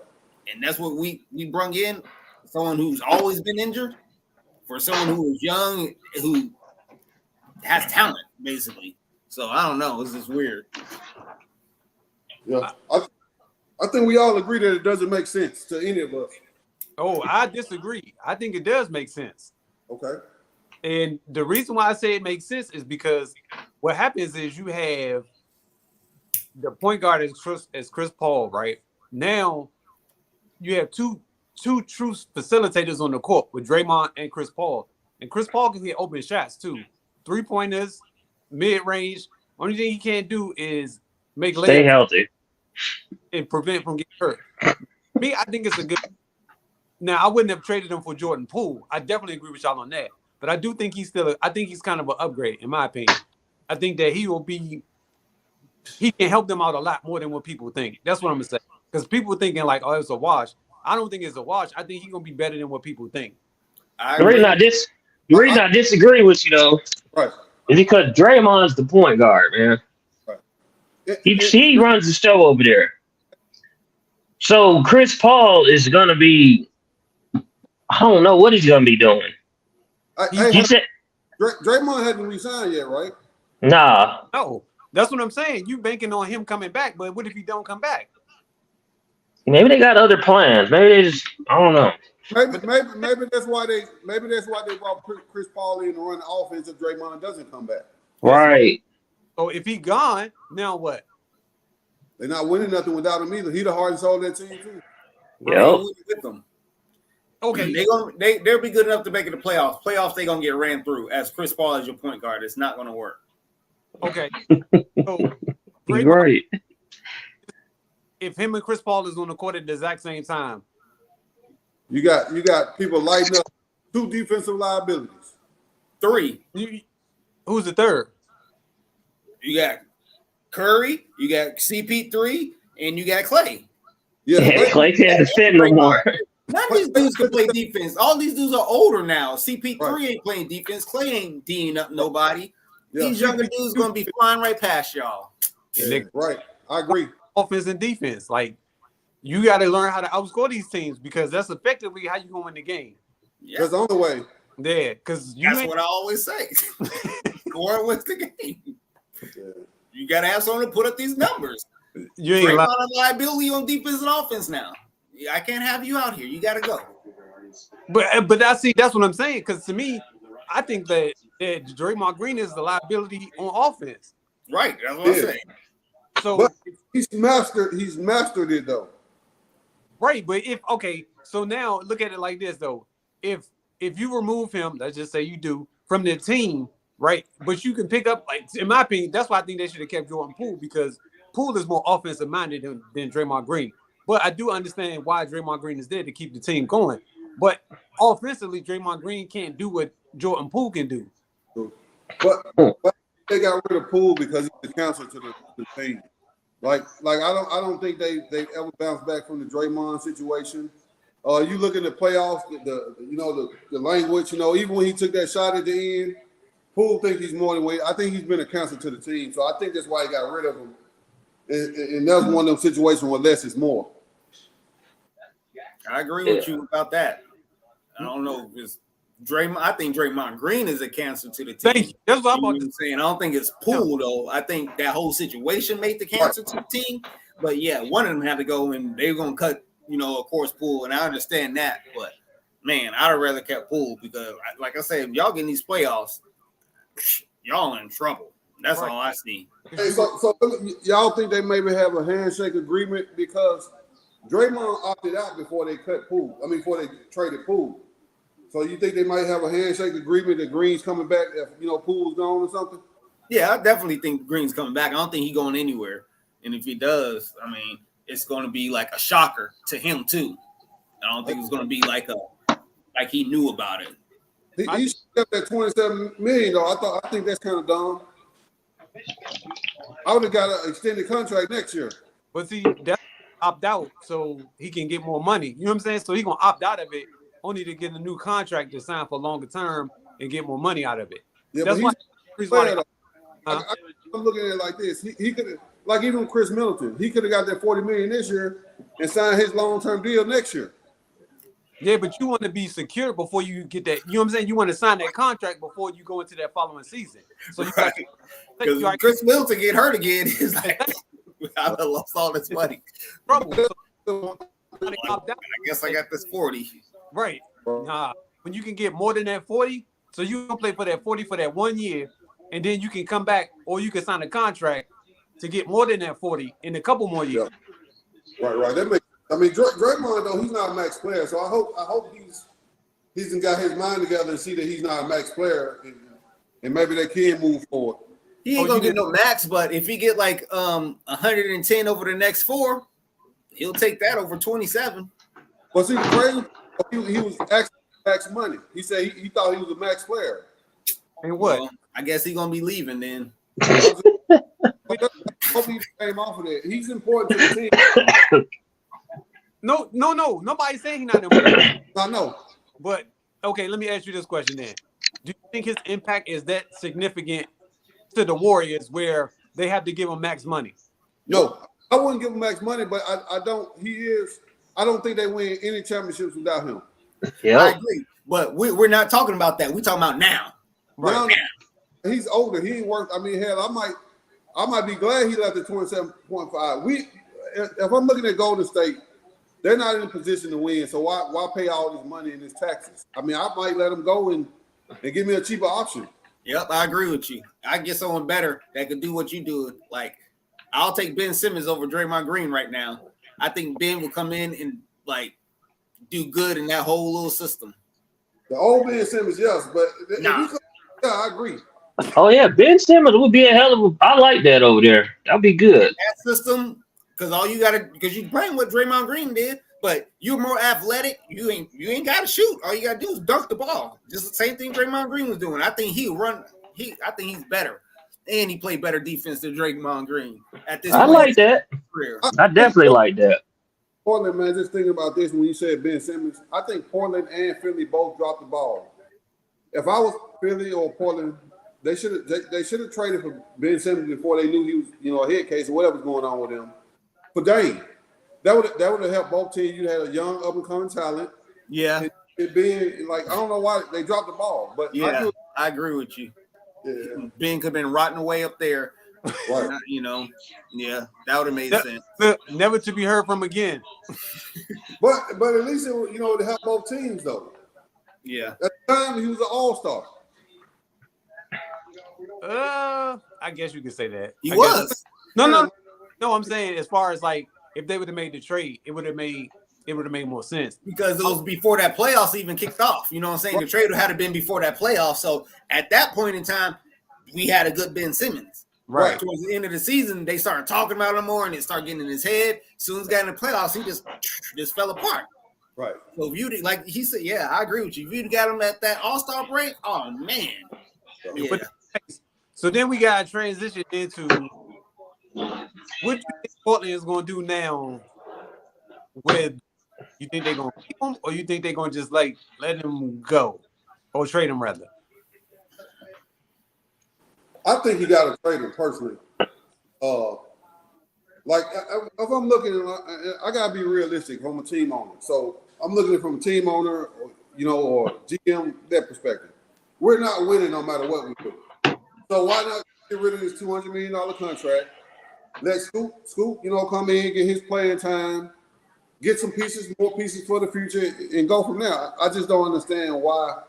And that's what we brung in, someone who's always been injured for someone who is young, who has talent, basically. So I don't know. It's just weird. Yeah. I think we all agree that it doesn't make sense to any of us. Oh, I disagree. I think it does make sense. Okay. And the reason why I say it makes sense is because what happens is you have the point guard as Chris Paul, right? Now you have two true facilitators on the court with Draymond and Chris Paul. And Chris Paul can get open shots too. 3-pointers, mid-range. Only thing he can't do is make Stay layups healthy. and prevent from getting hurt. Me, I think it's a good. Now, I wouldn't have traded him for Jordan Poole. I definitely agree with y'all on that. But I do think he's still. I think he's kind of an upgrade, in my opinion. I think that he will be. He can help them out a lot more than what people think. That's what I'm gonna say. Because people thinking like, oh, it's a wash. I don't think it's a wash. I think he's gonna be better than what people think. The reason I disagree with you though, Right. is because Draymond's the point guard, man. Right. He runs the show over there. So Chris Paul is gonna be. I don't know what he's gonna be doing. You said Draymond hasn't resigned yet, right? nah. No, that's what I'm saying. You banking on him coming back, but what if he don't come back? Maybe they got other plans. Maybe they just I don't know. Maybe that's why they brought Chris Paul in to run the offense if Draymond doesn't come back. Right. So if he gone, now what? They're not winning nothing without him either. He the heart and soul of that team too. Yep. With them. Okay, They'll be good enough to make it the playoffs. Playoffs, they gonna get ran through. As Chris Paul as your point guard, it's not gonna work. okay. So You're Draymond, right. if him and Chris Paul is on the court at the exact same time, You got people lighting up 2 defensive liabilities. 3. who's the third? You got Curry, you got CP3, and you got Clay. Yeah, Clay can't defend no more. None of these dudes can play defense. All these dudes are older now. CP3 Right. ain't playing defense. Clay ain't D'ing up nobody. Yeah. These younger dudes gonna be flying right past y'all. Yeah, right. I agree. Offense and defense. Like, you got to learn how to outscore these teams because that's effectively how you going to win the game. Yeah, That's the only way. Yeah, because you that's ain't, what I always say. Score wins the game. Yeah. You gotta have someone to put up these numbers. you ain't Draymond like, a liability on defense and offense now. I can't have you out here. You gotta go. but I see that's what I'm saying. Because to me, I think that Draymond Green is the liability on offense. Right. That's what I'm Yeah. saying. So But he's mastered it though. right, but so now look at it like this though. If you remove him, let's just say you do from the team, right? But you can pick up, like, in my opinion, that's why I think they should have kept Jordan Poole because Poole is more offensive minded than Draymond Green. But I do understand why Draymond Green is there to keep the team going. But offensively, Draymond Green can't do what Jordan Poole can do. But they got rid of Poole because he's the counselor to the team. Like I don't think they ever bounce back from the Draymond situation. You look at the playoffs, the language, even when he took that shot at the end, Poole thinks he's more than weight. I think he's been a counselor to the team. So I think that's why he got rid of him. And that's one of them situations where less is more. I agree with you about that. I don't know. It's Draymond. I think Draymond Green is a cancer to the team. Thank you. That's what I'm You know about what to I'm saying. I don't think it's Poole though. I think that whole situation made the cancer to the team. But yeah, one of them had to go, and they're gonna cut. Of course, Poole, and I understand that. But man, I'd have rather kept Poole because, like I said, y'all getting these playoffs. y'all in trouble. That's Right. all I see. Hey, so y'all think they maybe have a handshake agreement because Draymond opted out before they cut Poole? I mean, before they traded Poole. So you think they might have a handshake agreement that Green's coming back if Poole's gone or something? Yeah, I definitely think Green's coming back. I don't think he's going anywhere. And if he does, I mean, it's going to be like a shocker to him too. I don't think it's going to be like he knew about it. He kept that $27 million though. I think that's kind of dumb. I would have got an extended contract next year. But see, that's opt out so he can get more money. You know what I'm saying? So he's gonna opt out of it only to get a new contract to sign for longer term and get more money out of it. Yeah, That's but why. I'm looking at it like this. He could have, like even Chris Middleton, he could have got that $40 million this year and signed his long-term deal next year. Yeah, but you want to be secure before you get that. You know what I'm saying? You want to sign that contract before you go into that following season. So you got Because you Chris Middleton get hurt again, it's like I lost all this money. trouble. So they opt out. I guess I got this 40. Right. Nah. When you can get more than that 40, so you can play for that 40 for that 1 year, and then you can come back or you can sign a contract to get more than that 40 in a couple more years. Yeah. Right. That makes. I mean, Draymond though, he's not a max player, so I hope he's got his mind together and see that he's not a max player, and maybe they can move forward. He ain't gonna get no max, but if he get like 110 over the next 4, he'll take that over 27. Well, see, the crazy, he was actually max money. He said he thought he was a max player. And what? Well, I guess he's gonna be leaving then. Hope he came off of that. He's important to the team. No. Nobody's saying he's not important. I know. But okay, let me ask you this question then. Do you think his impact is that significant to the Warriors where they have to give him max money? No, I wouldn't give him max money, but I don't. I don't think they win any championships without him. I Yeah. agree, but we're not talking about that. We're talking about now. Now, he's older. He ain't worth. I mean, hell, I might be glad he left at 27.5. If I'm looking at Golden State, they're not in a position to win. So why pay all this money in his taxes? I mean, I might let him go and give me a cheaper option. Yep, I agree with you. I get someone better that could do what you do. Like, I'll take Ben Simmons over Draymond Green right now. I think Ben will come in and like do good in that whole little system. The old Ben Simmons, yes, but Nah. yeah, I agree. Oh yeah, Ben Simmons would be a hell of a. I like that over there. That'd be good. That system, because you're playing what Draymond Green did, but you're more athletic. You ain't got to shoot. All you got to do is dunk the ball. Just the same thing Draymond Green was doing. I think I think he's better, and he played better defense than Draymond Green at this. I like that. Career. I definitely like that. Portland, man, just thinking about this when you said Ben Simmons, I think Portland and Philly both dropped the ball. If I was Philly or Portland, they should have traded for Ben Simmons before they knew he was, a head case or whatever's going on with him. For Dame, that would have helped both teams. You had a young up and coming talent. Yeah, It being like I don't know why they dropped the ball, but yeah, I agree with you. yeah. Ben could have been rotting away up there. Right. Yeah, that would have made sense. Never to be heard from again. But at least it helped both teams though. Yeah, At the time he was an all-star. I guess you could say that. he I was. guess. No. I'm saying as far as like if they would have made the trade, it would have made more sense. Because it was before that playoffs even kicked off. You know what I'm saying? The trade had to been before that playoff. So at that point in time, we had a good Ben Simmons. Right. Towards the end of the season, they started talking about him more, and it started getting in his head. As soon as he got in the playoffs, he just fell apart. Right. So if you like he said, yeah, I agree with you. If you'd got him at that All-Star break, oh man. Yeah. But so then we got to transition into what you think Portland is going to do now. With you think they're going to keep him, or you think they're going to just like let him go, or trade him rather? I think you got to trade him personally. Like if I'm looking, I gotta be realistic from a team owner. So I'm looking from a team owner, or GM that perspective. We're not winning no matter what we do. So why not get rid of this $200 million contract? Let Scoop, come in, get his playing time, get some more pieces for the future, and go from there. I just don't understand why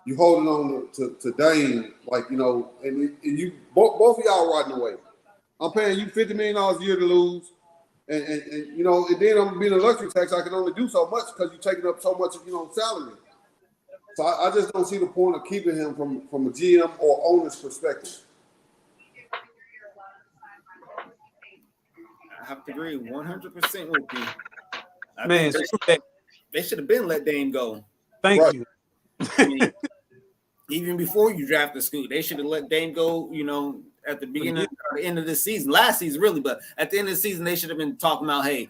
you holding on to Dame, like, you know, and you both of y'all riding away. I'm paying you $50 million a year to lose, and you know, and then I'm being a luxury tax. I can only do so much because you're taking up so much, you know, salary. So I just don't see the point of keeping him from a GM or owner's perspective. I have to agree 100% with you. Man, They should have been let Dame go. thank you. I mean, even before you drafted Scoot, they should have let Dame go, you know, at the beginning or the end of the season, last season, really. But at the end of the season, they should have been talking about, hey,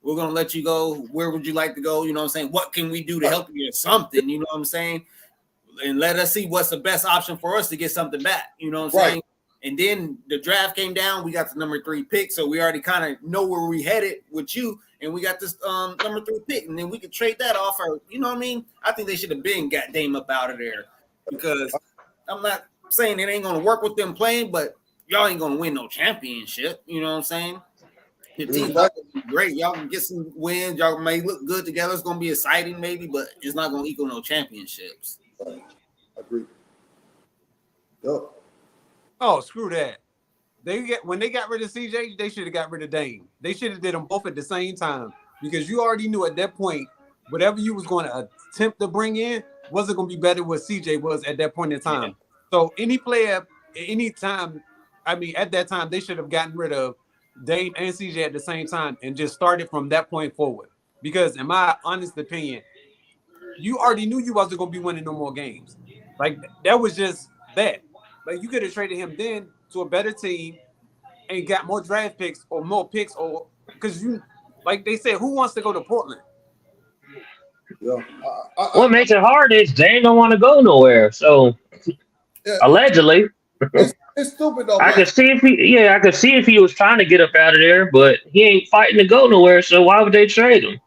we're going to let you go. Where would you like to go? You know what I'm saying? What can we do to help you or something? You know what I'm saying? And let us see what's the best option for us to get something back. You know what I'm saying? And then the draft came down. We got the number 3 pick. So we already kind of know where we headed with you. And we got this number 3 pick. And then we could trade that off. Or, you know what I mean? I think they should have been got Dame up out of there. Because I'm not saying it ain't going to work with them playing, but y'all ain't going to win no championship. You know what I'm saying? The team's not going to be great. Y'all can get some wins. Y'all may look good together. It's going to be exciting maybe, but it's not going to equal no championships. Right. I agree. Yep. Oh, screw that. When they got rid of CJ, they should have got rid of Dame. They should have did them both at the same time because you already knew at that point whatever you was going to attempt to bring in wasn't going to be better than what CJ was at that point in time. Yeah. So any player, any time, I mean, at that time, they should have gotten rid of Dame and CJ at the same time and just started from that point forward. Because in my honest opinion, you already knew you wasn't going to be winning no more games. Like, that was just that. Like, you could have traded him then to a better team and got more draft picks or more picks, or because you, like they said, who wants to go to Portland? Yeah. What makes it hard is Dame don't want to go nowhere. So allegedly, it's stupid though. I could see if he was trying to get up out of there, but he ain't fighting to go nowhere. So why would they trade him?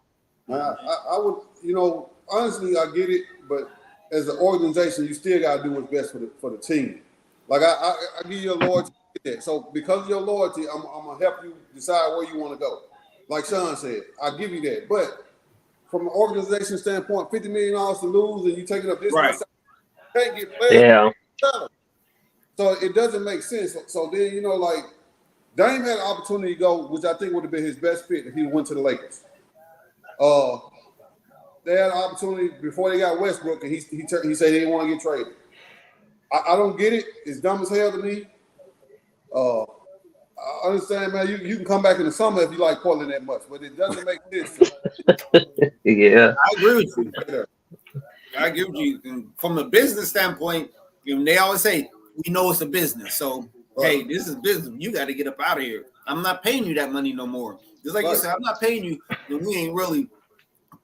I would, you know, honestly, I get it, but as an organization, you still got to do what's best for the team. Like I give you your loyalty. So because of your loyalty, I'm gonna help you decide where you want to go. Like Sean said, I give you that. But from an organization standpoint, $50 million to lose, and you taking up this, right? You can't get players. Yeah. So it doesn't make sense. So then, you know, like Dame had an opportunity to go, which I think would have been his best fit if he went to the Lakers. They had an opportunity before they got Westbrook, and he said he didn't want to get traded. I don't get it. It's dumb as hell to me. I understand, man. You can come back in the summer if you like Portland that much, but it doesn't make sense. Yeah, I agree with you. I agree with you. And from a business standpoint, you know, they always say we know it's a business. So hey, this is business. You got to get up out of here. I'm not paying you that money no more. Just like you said, I'm not paying you. And we ain't really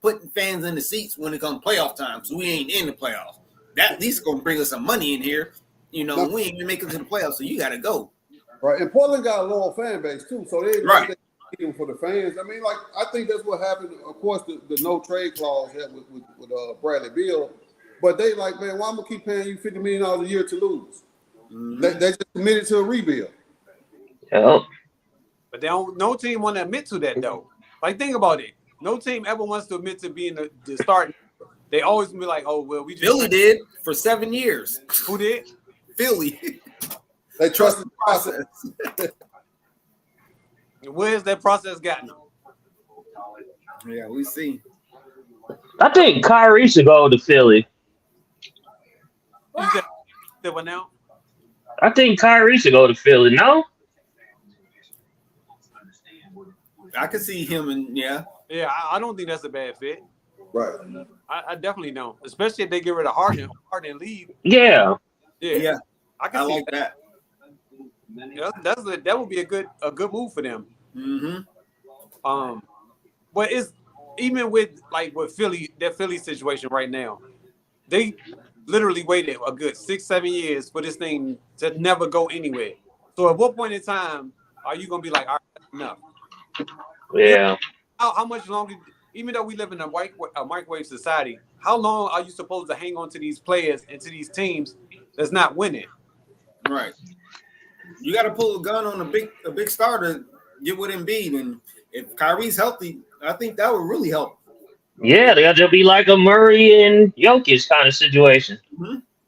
putting fans in the seats when it comes playoff time. So we ain't in the playoffs. That at least gonna bring us some money in here. You know, we ain't even making it to the playoffs, so you got to go. Right, and Portland got a loyal fan base too, so they right for the fans. I mean, like I think that's what happened. Of course, the no trade clause had with Bradley Beal, but they like, man, why am I gonna keep paying you $50 million a year to lose? Mm-hmm. They just committed to a rebuild. Yeah. But no team want to admit to that though. Like, think about it. No team ever wants to admit to being the starting. They always be like, oh, well, we just... Philly did for 7 years. Who did? Philly. They trusted the process. Where's that process gotten them? Yeah, we see. I think Kyrie should go to Philly. You said that one now? I think Kyrie should go to Philly. No? I can see him and Yeah, I don't think that's a bad fit. Right. I definitely don't. Especially if they get rid of Harden and leave. Yeah. Yeah. I like that. That would be a good move for them. Mm-hmm. But it's even with Philly, that Philly situation right now, they literally waited a good 6-7 years for this thing to never go anywhere. So at what point in time are you gonna be like, all right, enough? Yeah. How much longer? Even though we live in a microwave society, how long are you supposed to hang on to these players and to these teams that's not winning? Right. You got to pull a gun on a big star to get with Embiid, and if Kyrie's healthy, I think that would really help. Yeah, they'll just be like a Murray and Jokic kind of situation.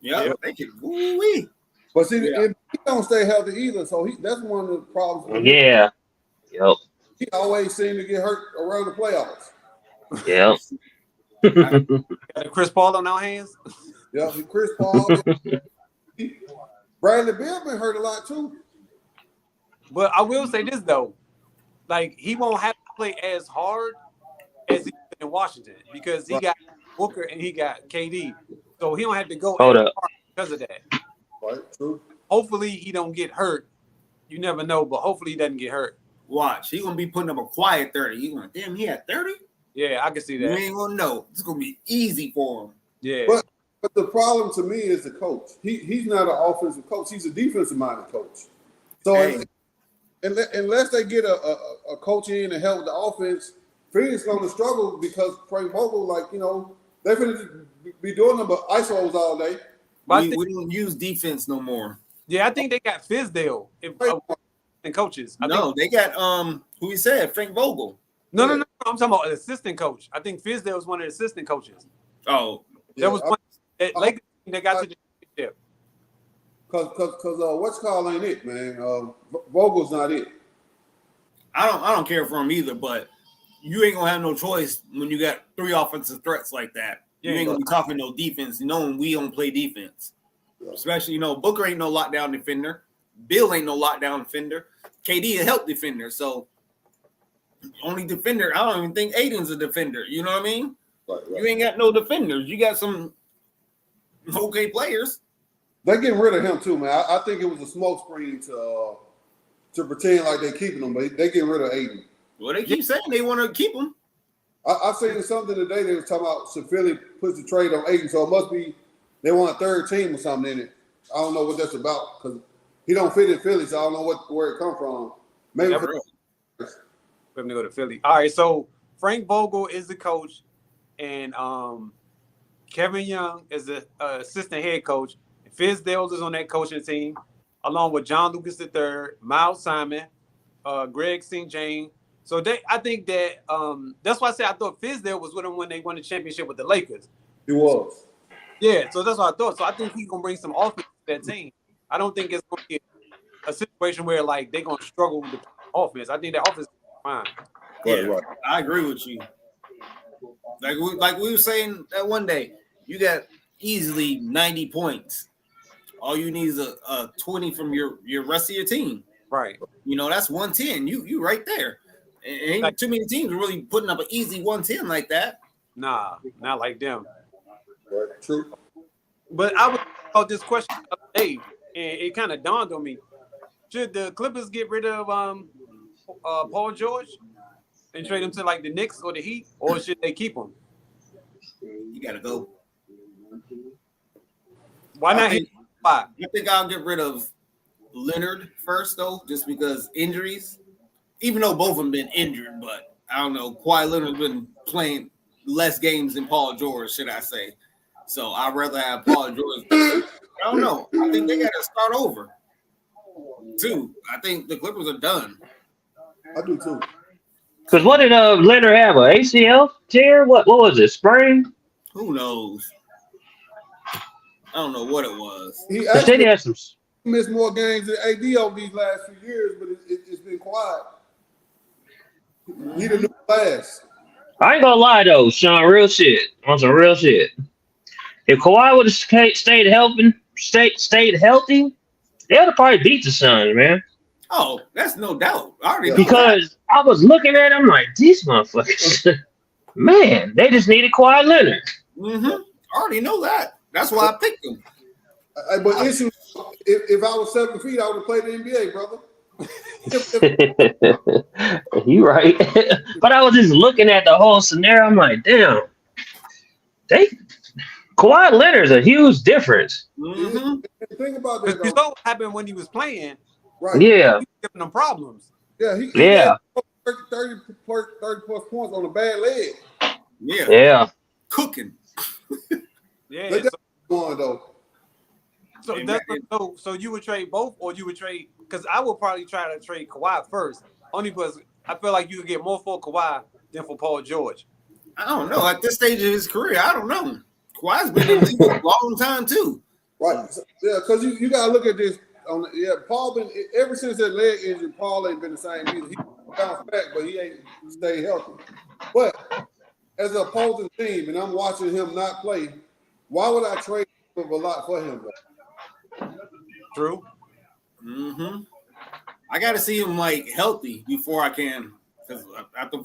Yeah, Yeah. they can. Woo-wee. But see, Yeah. and he don't stay healthy either. So that's one of the problems. with him. Yeah. Yep. He always seems to get hurt around the playoffs. Yep. Got Chris Paul on our hands. Yeah, Chris Paul. Bradley Beal been hurt a lot too. But I will say this though, like he won't have to play as hard as he did in Washington because he got Booker and he got KD, so he don't have to go Hold as up. hard because of that. Right, true. Hopefully he don't get hurt. You never know, but hopefully he doesn't get hurt. Watch, he gonna be putting up a quiet 30. He going, damn, he had 30. Yeah, I can see You that. ain't gonna know. It's gonna be easy for him. Yeah, But the problem to me is the coach. He's not an offensive coach. He's a defensive minded coach. So Hey. unless they get a coach in to help with the offense, Phoenix going to struggle because Frank Vogel, like, you know, they're going to be doing them but ISOs all day. but I We, think, we don't use defense no more. yeah, I think they got Fizdale and coaches. I No, think, they got who he said, Frank Vogel. no. I'm talking about an assistant coach. I think Fizdale was one of the assistant coaches. Oh, There was one at Lakers that got to the championship. Because what's called ain't it, man. Vogel's not it. I don't care for him either, but you ain't gonna have no choice when you got 3 offensive threats like that. You Yeah. ain't gonna be talking no defense, knowing we don't play defense. Especially, Booker ain't no lockdown defender. Bill ain't no lockdown defender. KD a help defender. So only defender, I don't even think Aiden's a defender. You know what I mean? Right. You ain't got no defenders. You got some okay players. They're getting rid of him too, man. I think it was a smokescreen to pretend like they're keeping him, but they getting rid of Aiden. Well, they keep saying they want to keep him. I seen something today. They was talking about should Philly puts the trade on Aiden, so it must be they want a third team or something in it. I don't know what that's about because he don't fit in Philly, so I don't know where it come from. Maybe Never for him to go to Philly. All right, so Frank Vogel is the coach, and Kevin Young is the assistant head coach. Fizdale is on that coaching team, along with John Lucas III, Miles Simon, Greg St. James. So I think that that's why I said I thought Fizdale was with them when they won the championship with the Lakers. he was. Yeah, so that's what I thought. So I think he's gonna bring some offense to that team. I don't think it's gonna be a situation where like they're gonna struggle with the offense. I think that offense is fine. Yeah, I agree with you. Like we were saying that one day, you got easily 90 points. All you need is a 20 from your rest of your team. Right. That's 110. You right there. And ain't too many teams are really putting up an easy 110 like that. Nah, not like them. Right. True. But I was about this question the other day, and it kind of dawned on me: should the Clippers get rid of Paul George and trade him to like the Knicks or the Heat, or should they keep him? You gotta go. Why not? I think I'll get rid of Leonard first, though, just because injuries. Even though both of them been injured, but I don't know. Kawhi Leonard's been playing less games than Paul George, should I say? So I'd rather have Paul George. I don't know. I think they got to start over. Too. I think the Clippers are done. I do too. Because what did Leonard have? A ACL tear? What was it? Sprain? Who knows? I don't know what it was. He They said actually he had some. missed more games than AD over these last few years, but it's been quiet. He the new class. I ain't gonna lie though, Sean. Real shit. On some real shit. If Kawhi would have stayed healthy, they would have probably beat the Suns, man. Oh, that's no doubt. I already know Because I was looking at them like these motherfuckers. Man, they just needed Kawhi Leonard. I already know that. That's why I picked him. But issue, if I was 7 feet, I would have played the NBA, brother. You right. But I was just looking at the whole scenario. I'm like, damn, Kawhi Leonard's a huge difference. Think about that. You know what happened when he was playing? Right. Yeah. He was giving them problems. Yeah. He Yeah. had 30 plus points on a bad leg. Yeah. Yeah. Cooking. Yeah. They going though. So you would trade both, or you would trade? Because I would probably try to trade Kawhi first, only because I feel like you could get more for Kawhi than for Paul George. I don't know. At this stage of his career, I don't know. Kawhi's been in the league a long time too. Right. Yeah, because you gotta look at this. Paul been ever since that leg injury. Paul ain't been the same either. He bounced back, but he ain't stayed healthy. But as an opposing team, and I'm watching him not play, why would I trade a lot for him? True. Mm-hmm. I got to see him like healthy before I can, because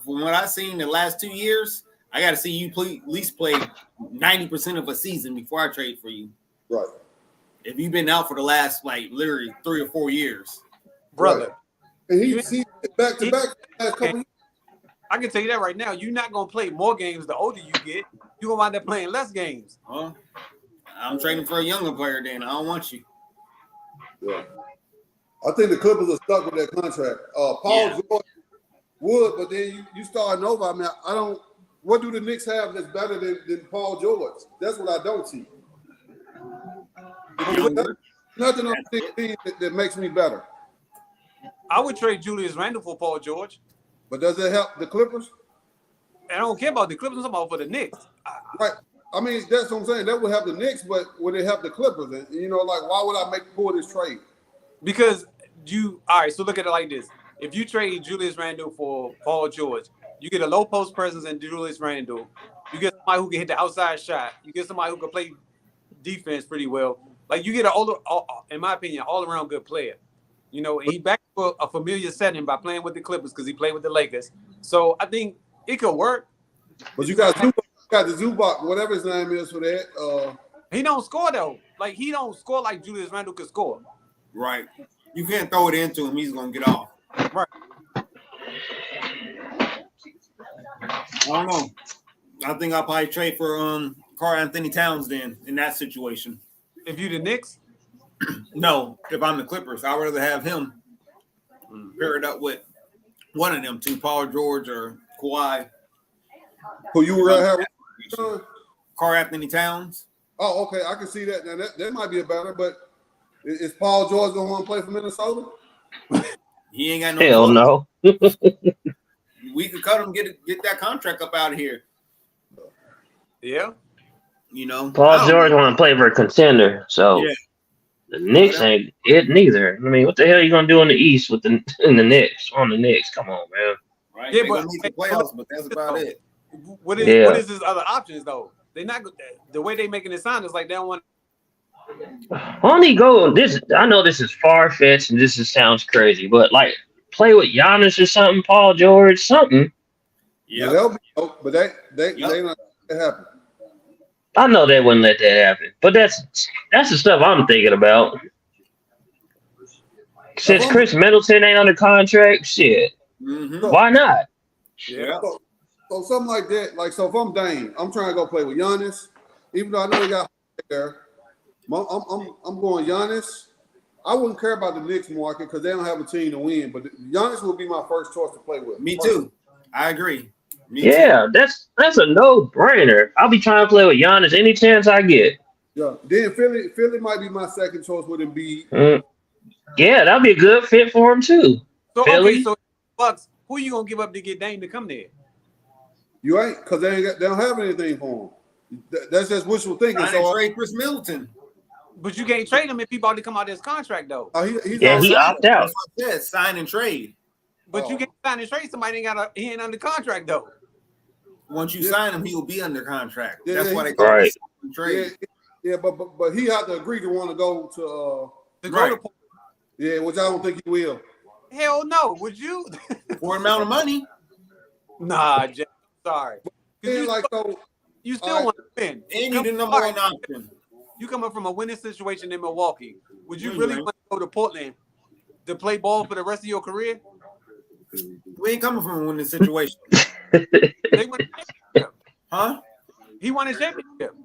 from what I've seen the last 2 years, I got to see you at least play 90% of a season before I trade for you. Right. If you've been out for the last like literally 3 or 4 years, Brother. Right. And he back to back last couple years. I can tell you that right now. You're not gonna play more games the older you get. You're gonna wind up playing less games. well, I'm trading for a younger player. Then I don't want you. Yeah. I think the Clippers are stuck with that contract. Paul George would, but then you starting over. I mean, I don't. What do the Knicks have that's better than Paul George? That's what I don't see. Nothing on the team that makes me better. I would trade Julius Randle for Paul George. But does it help the Clippers? And I don't care about the Clippers. I'm talking about for the Knicks. Right. I mean, that's what I'm saying. That would help the Knicks, but would it help the Clippers? And, like, why would I pull this trade? Because all right, so look at it like this. If you trade Julius Randle for Paul George, you get a low post presence in Julius Randle. You get somebody who can hit the outside shot. You get somebody who can play defense pretty well. Like, you get in my opinion, all-around good player. And he back to a familiar setting by playing with the Clippers because he played with the Lakers. So I think it could work. But you got the Zubac, whatever his name is for that. He don't score though. Like, he don't score like Julius Randle could score. Right. You can't throw it into him. He's gonna get off. Right. I don't know. I think I'll probably trade for Karl Anthony Towns then in that situation. If you the Knicks. No, if I'm the Clippers, I'd rather have him paired up with one of them two, Paul George or Kawhi. Who you would have? Karl Anthony Towns. Oh, okay. I can see that. Now that might be a better, but is Paul George going to want to play for Minnesota? He ain't got no. Hell no. We could cut him, get that contract up out of here. Yeah. Paul George want to play for a contender, so the Knicks ain't it neither. I mean, what the hell are you gonna do in the East with in the Knicks? On the Knicks, come on, man. Right? Yeah, They're but gonna need the playoffs, but that's about it. What is his other options though? They're not the way they making it sound is like they don't want. Only go this. I know this is far fetched and sounds crazy, but like play with Giannis or something, Paul George, something. Yeah, but they not happen. I know they wouldn't let that happen, but that's the stuff I'm thinking about. Since Chris Middleton ain't under contract, shit, why not? Yeah. So something like that. So if I'm Dame, I'm trying to go play with Giannis, even though I know he got there. I'm going Giannis. I wouldn't care about the Knicks market because they don't have a team to win, but Giannis would be my first choice to play with. Me too. I agree. Yeah, that's a no-brainer. I'll be trying to play with Giannis any chance I get. Yeah. Then Philly might be my second choice with Embiid. Yeah, that'd be a good fit for him too. So Philly? okay, so Bucks, who you gonna give up to get Dame to come there? You ain't, because they don't have anything for him. That's just wishful thinking. So trade Chris Middleton. But you can't trade him if he about to come out of his contract though. He opt out. Yeah, sign and trade. But you can't sign and trade somebody he ain't under contract though. Once you sign him, he will be under contract. Yeah, that's why they call it trade. Yeah, but he had to agree to want to go to go to. Yeah, which I don't think he will. Hell no. Would you? For an amount of money. Nah, Jeff. Sorry. You still want to win. And you the number one option. You coming from a winning situation in Milwaukee. Would you really want to go to Portland to play ball for the rest of your career? We ain't coming from a winning situation. They won a championship. Huh? He won a championship.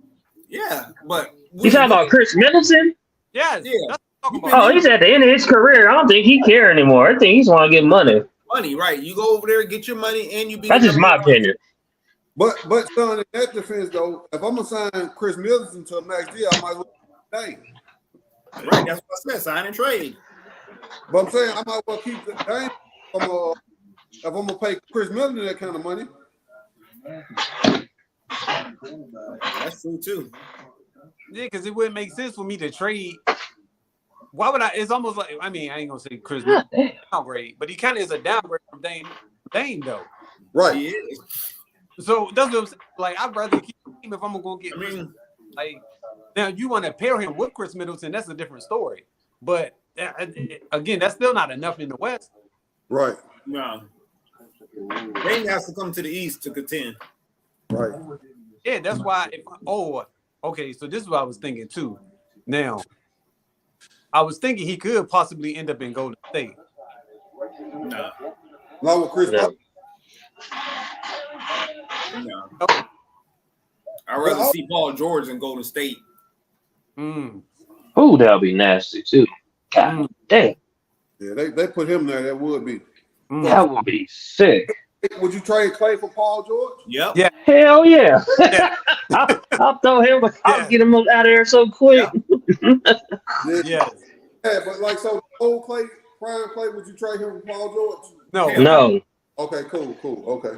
Yeah, but you talking about Chris Middleton? Yes. Yeah. That's what I'm talking about. Oh, he's at the end of his career. I don't think he care anymore. I think he's want to get money. Money, right? You go over there, get your money, and you be. That's just my opinion. But son, in that defense though, if I'm gonna sign Chris Middleton to a max deal, I might as well Dame. Right, that's what I said. Sign and trade. But I'm saying I might as well keep the Dame. If I'm gonna pay Chris Middleton that kind of money. That's true too. Yeah, because it wouldn't make sense for me to trade. Why would I? It's almost like, I mean, I ain't gonna say Chris Middleton downgrade, but he kind of is a downgrade from Dame though. Right. He is. So that's what I'm saying. Like, I'd rather keep him if I'm gonna get I mean, like. Now you want to pair him with Chris Middleton, that's a different story. But again, that's still not enough in the West. Right. no. Dame has to come to the East to contend. Right. Yeah, that's why. Okay. So this is what I was thinking too. Now, I was thinking he could possibly end up in Golden State. No. Not with Chris. No. No. I'd rather see Paul George in Golden State. Mm. Ooh, that'll be nasty too. God damn, Yeah, they put him there. That would be. that would be sick. Would you trade Clay for Paul George? Yep. Yeah. Hell yeah. Yeah. I'll throw him. I'll Yeah. get him out of there so quick. Yeah. Yeah. Yeah, but like so, old Clay, prime Clay, would you trade him for Paul George? No. No. Okay, cool. Okay.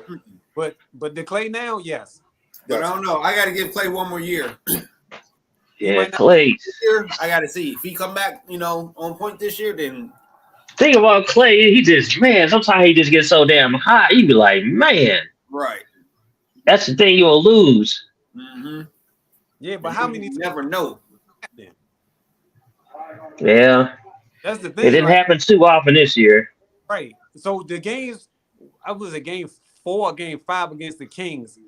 But the Clay now, yes. But I don't know. I got to give Clay one more year. Yeah, Clay. This year, I got to see if he come back, on point this year. Then Think about Clay. He just, man, sometimes he just gets so damn hot. You be like, man, right. that's the thing you'll lose. Mm-hmm. Yeah, but how many You never know. Yeah. That's the It thing. didn't like, happen too often this year. right. So the games, I was at game 4, game 5 against the Kings.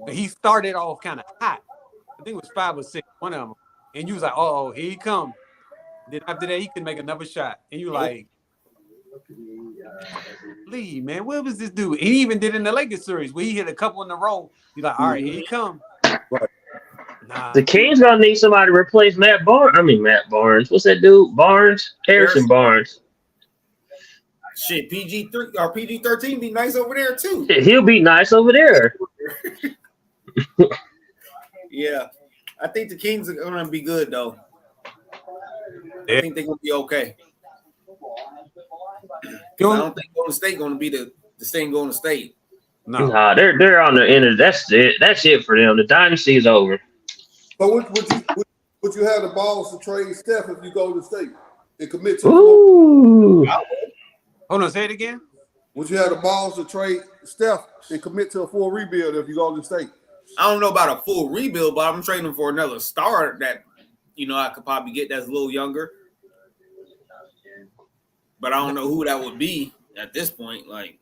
He started off kind of hot. I think it was 5 or 6, one of them. And you was like, oh, here he come. Then after that, he could make another shot. And you like, Lee, man, where was this dude? He even did in the Lakers series where he hit a couple in a row. You're like, all right, here he come. Right. Nah. The Kings gonna need somebody to replace Matt Barnes. What's that dude? Barnes? Harrison Barnes. Shit, PG3 or PG-13 be nice over there too. He'll be nice over there. Yeah, I think the Kings are gonna be good though. Yeah. I think they're gonna be okay. I Yo, don't think Golden State gonna be the same Golden State. no. Nah, they're on the end of that's it. That's it for them. The dynasty is over. So would you have the balls to trade Steph if you go to state and commit to? Ooh. Hold on, say it again. Would you have the balls to trade Steph and commit to a full rebuild if you go to state? I don't know about a full rebuild, but I'm trading for another star that I could probably get that's a little younger. But I don't know who that would be at this point. Like,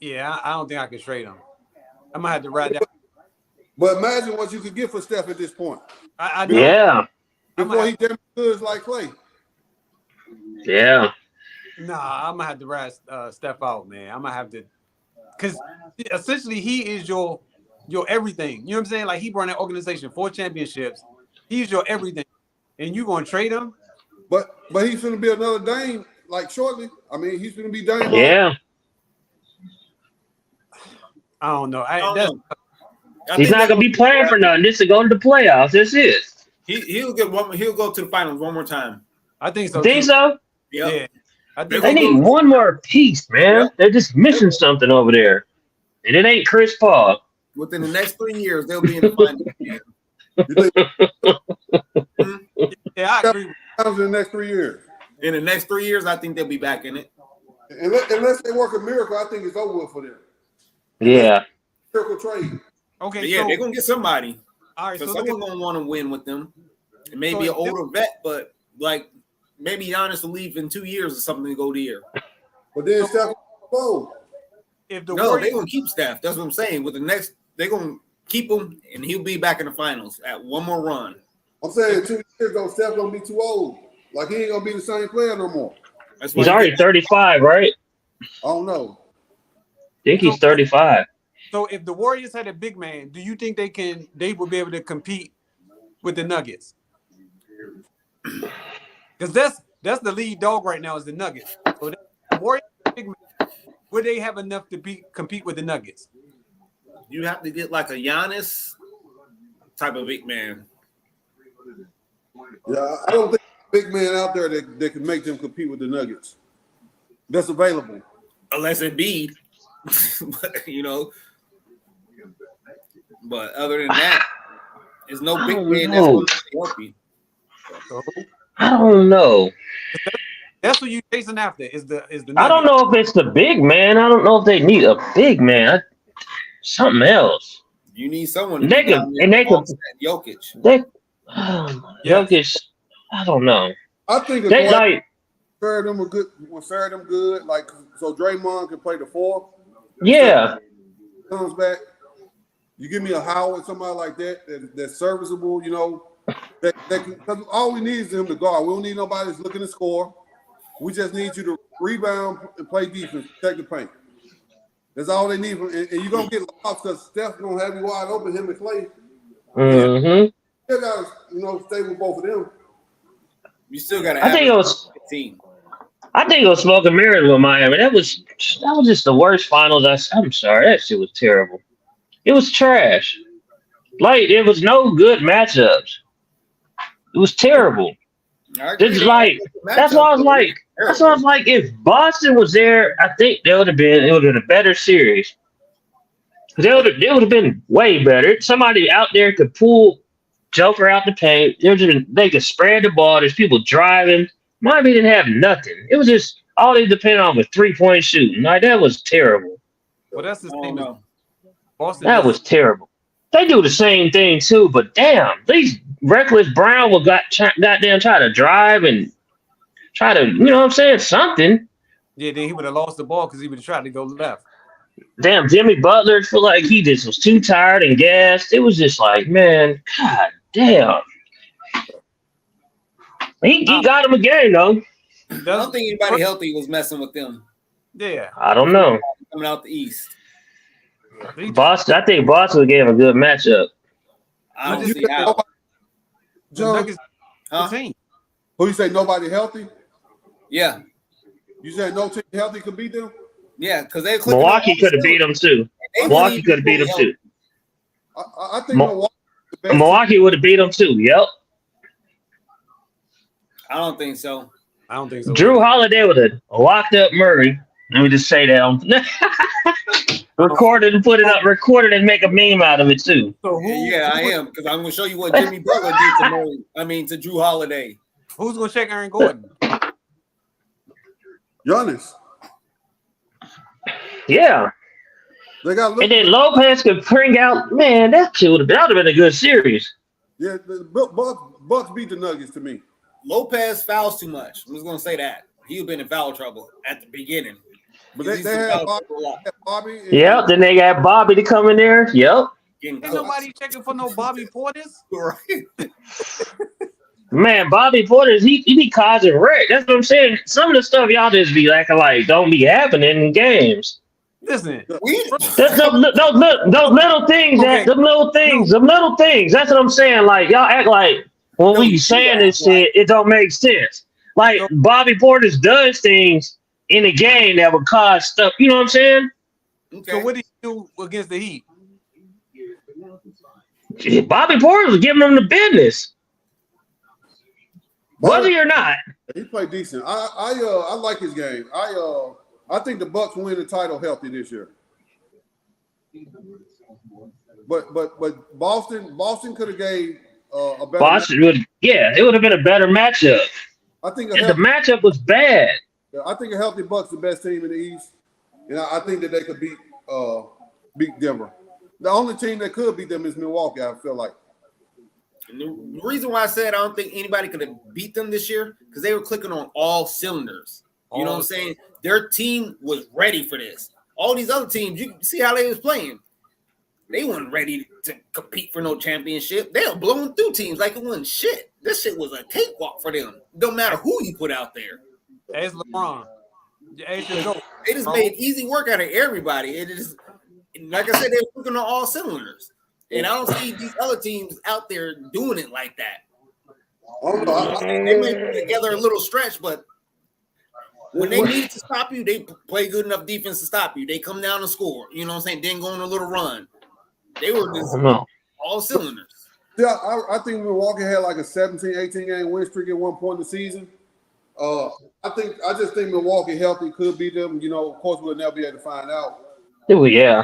Yeah, I don't think I can trade him. I'm gonna have to ride that. But imagine what you could get for Steph at this point I know. Yeah. before he damaged goods like Clay. Yeah. Nah, I'm gonna have to ride Steph out, man. I'm gonna have to, because essentially he is your everything. You know what I'm saying? Like, he brought that organization 4 championships. He's your everything, and you gonna trade him? But he's gonna be another Dame like shortly. I mean, he's gonna be Dame. Yeah. I don't know. I don't That's, know. I He's think not gonna be playing for nothing. This is going to the playoffs. That's it. He'll get one. He'll go to the finals one more time. I think so. Think too. so? Yep. Yeah. I think They need one more piece, man. They're just missing something over there. And it ain't Chris Paul. Within the next 3 years, they'll be in the finals again. You think Yeah, I agree. in the next 3 years? In the next 3 years, I think they'll be back in it. Unless they work a miracle, I think it's over with for them. Yeah. Miracle trade. Okay, But yeah, so they're gonna get somebody. all right, So so look someone's at, gonna want to win with them. It may So be an if- older vet, but like maybe Giannis will leave in 2 years or something to go there. But then Steph go. if the No, Warriors, they're gonna keep Steph. That's what I'm saying. With the next, they're gonna keep him, and he'll be back in the finals at one more run. I'm saying 2 years though, Steph gonna be too old. Like, he ain't gonna be the same player no more. That's why He's already 35, right? I don't know. I think he's 35. so if the Warriors had a big man, do you think they would be able to compete with the Nuggets? Because that's the lead dog right now is the Nuggets. So the Warriors big man, would they have enough to compete with the Nuggets? you have to get like a Giannis type of big man. Yeah, I don't think there's a big man out there that can make them compete with the Nuggets. That's available. Unless Embiid, but, But other than that, there's no big don't man that's know. going to help you. So I don't know. that's what you chasing after is the I don't Nuggets. know if it's the big man. I don't know if they need a big man. Something else. You need someone to They be could, down there and they could, offset Jokic. they, Yes. Jokic. I don't know. I think They if like, fair them a good, will fair them good, like so Draymond can play the 4. yeah, Comes back. You give me a Howard, somebody like that's serviceable, you know. That can, cause all we need is him to guard. We don't need nobody that's looking to score. We just need you to rebound and play defense, protect the paint. That's all they need. And you're gonna get lost because Steph's gonna have you wide open, him and Clay. mm-hmm. You gotta, stay with both of them. You still got to I have think it was. a team. I think it was smoke and mirrors with Miami. That was just the worst finals. I'm sorry, that shit was terrible. It was trash. Like it was no good matchups. It was terrible. I agree. It's like that's why I was like. That's why I was like, if Boston was there, I think it would have been a better series. They would have been way better. Somebody out there could pull Joker out the paint. They could spread the ball. There's people driving. Miami didn't have nothing. It was just all they depended on was 3-point shooting. Like that was terrible. Well, that's the I same don't as know. Boston. That was terrible. They do the same thing too, but damn, these reckless Brown will goddamn try to drive and try to, you know what I'm saying, something. Yeah, then he would have lost the ball because he would have tried to go left. Damn, Jimmy Butler feel like he just was too tired and gassed. It was just like, man, god damn. He got him again though. I don't think anybody healthy was messing with them Yeah. I don't know. coming out the East. Boston, I think Boston gave a good matchup. I don't You see said how. nobody- The John, Nuggets Huh? team. who you say nobody healthy? Yeah, You said no team healthy could beat them? yeah, because they clicking Milwaukee on could have all beat them too. They Milwaukee wouldn't could have beat even them be too. I think Mo- Milwaukee is the best Milwaukee would have beat them too. Yep. I don't think so. I don't think so. Drew Holiday would have locked up Murray. Let me just say that. Recorded and make a meme out of it too. So Yeah, I am, because I'm going to show you what Jimmy Butler did to Drew Holiday. Who's gonna check Aaron Gordon? Giannis. Yeah. They got And then Lopez could bring out, man, that would have been a good series. Yeah, the Bucks beat the Nuggets to me. Lopez fouls too much. I'm just going to say that. He would have been in foul trouble at the beginning. But He used they to had foul Bobby. trouble a lot. Bobby and, Yep. Then they got Bobby to come in there. Yep. Getting Ain't cooked. nobody checking for no Bobby Portis. Right. Man, Bobby Porter, he be causing wreck. That's what I'm saying. Some of the stuff y'all just be acting like don't be happening in games. Listen, That's those little things Okay. them little things. That's what I'm saying. Like y'all act like when we saying this shit, it don't make sense. Like Bobby Porter does things in the game that would cause stuff. You know what I'm saying? Okay. so what did he do against the Heat? Bobby Porter was giving them the business. Was he or not? he played decent. I like his game. I think the Bucks win the title healthy this year. But Boston could have gave a better. Boston would, it would have been a better matchup. I think The matchup was bad. a healthy Bucks the best team in the East, and I think that they could beat Denver. The only team that could beat them is Milwaukee. I feel like. And the reason why I said I don't think anybody could have beat them this year because they were clicking on all cylinders. You know what I'm saying? Their team was ready for this. All these other teams, you see how they was playing. They weren't ready to compete for no championship. They were blowing through teams like it wasn't shit. This shit was a cakewalk for them. Don't matter who you put out there. As LeBron. As your GOAT. They just made easy work out of everybody. It is, like I said, they were clicking on all cylinders. And I don't see these other teams out there doing it like that. They may put together a little stretch, but when they need to stop you, they play good enough defense to stop you. They come down and score. You know what I'm saying? Then go on a little run. They were just all cylinders. Yeah, I think Milwaukee had like a 17, 18 game win streak at one point in the season. I just think Milwaukee healthy could beat them. You know, of course, we'll never be able to find out. Oh, yeah.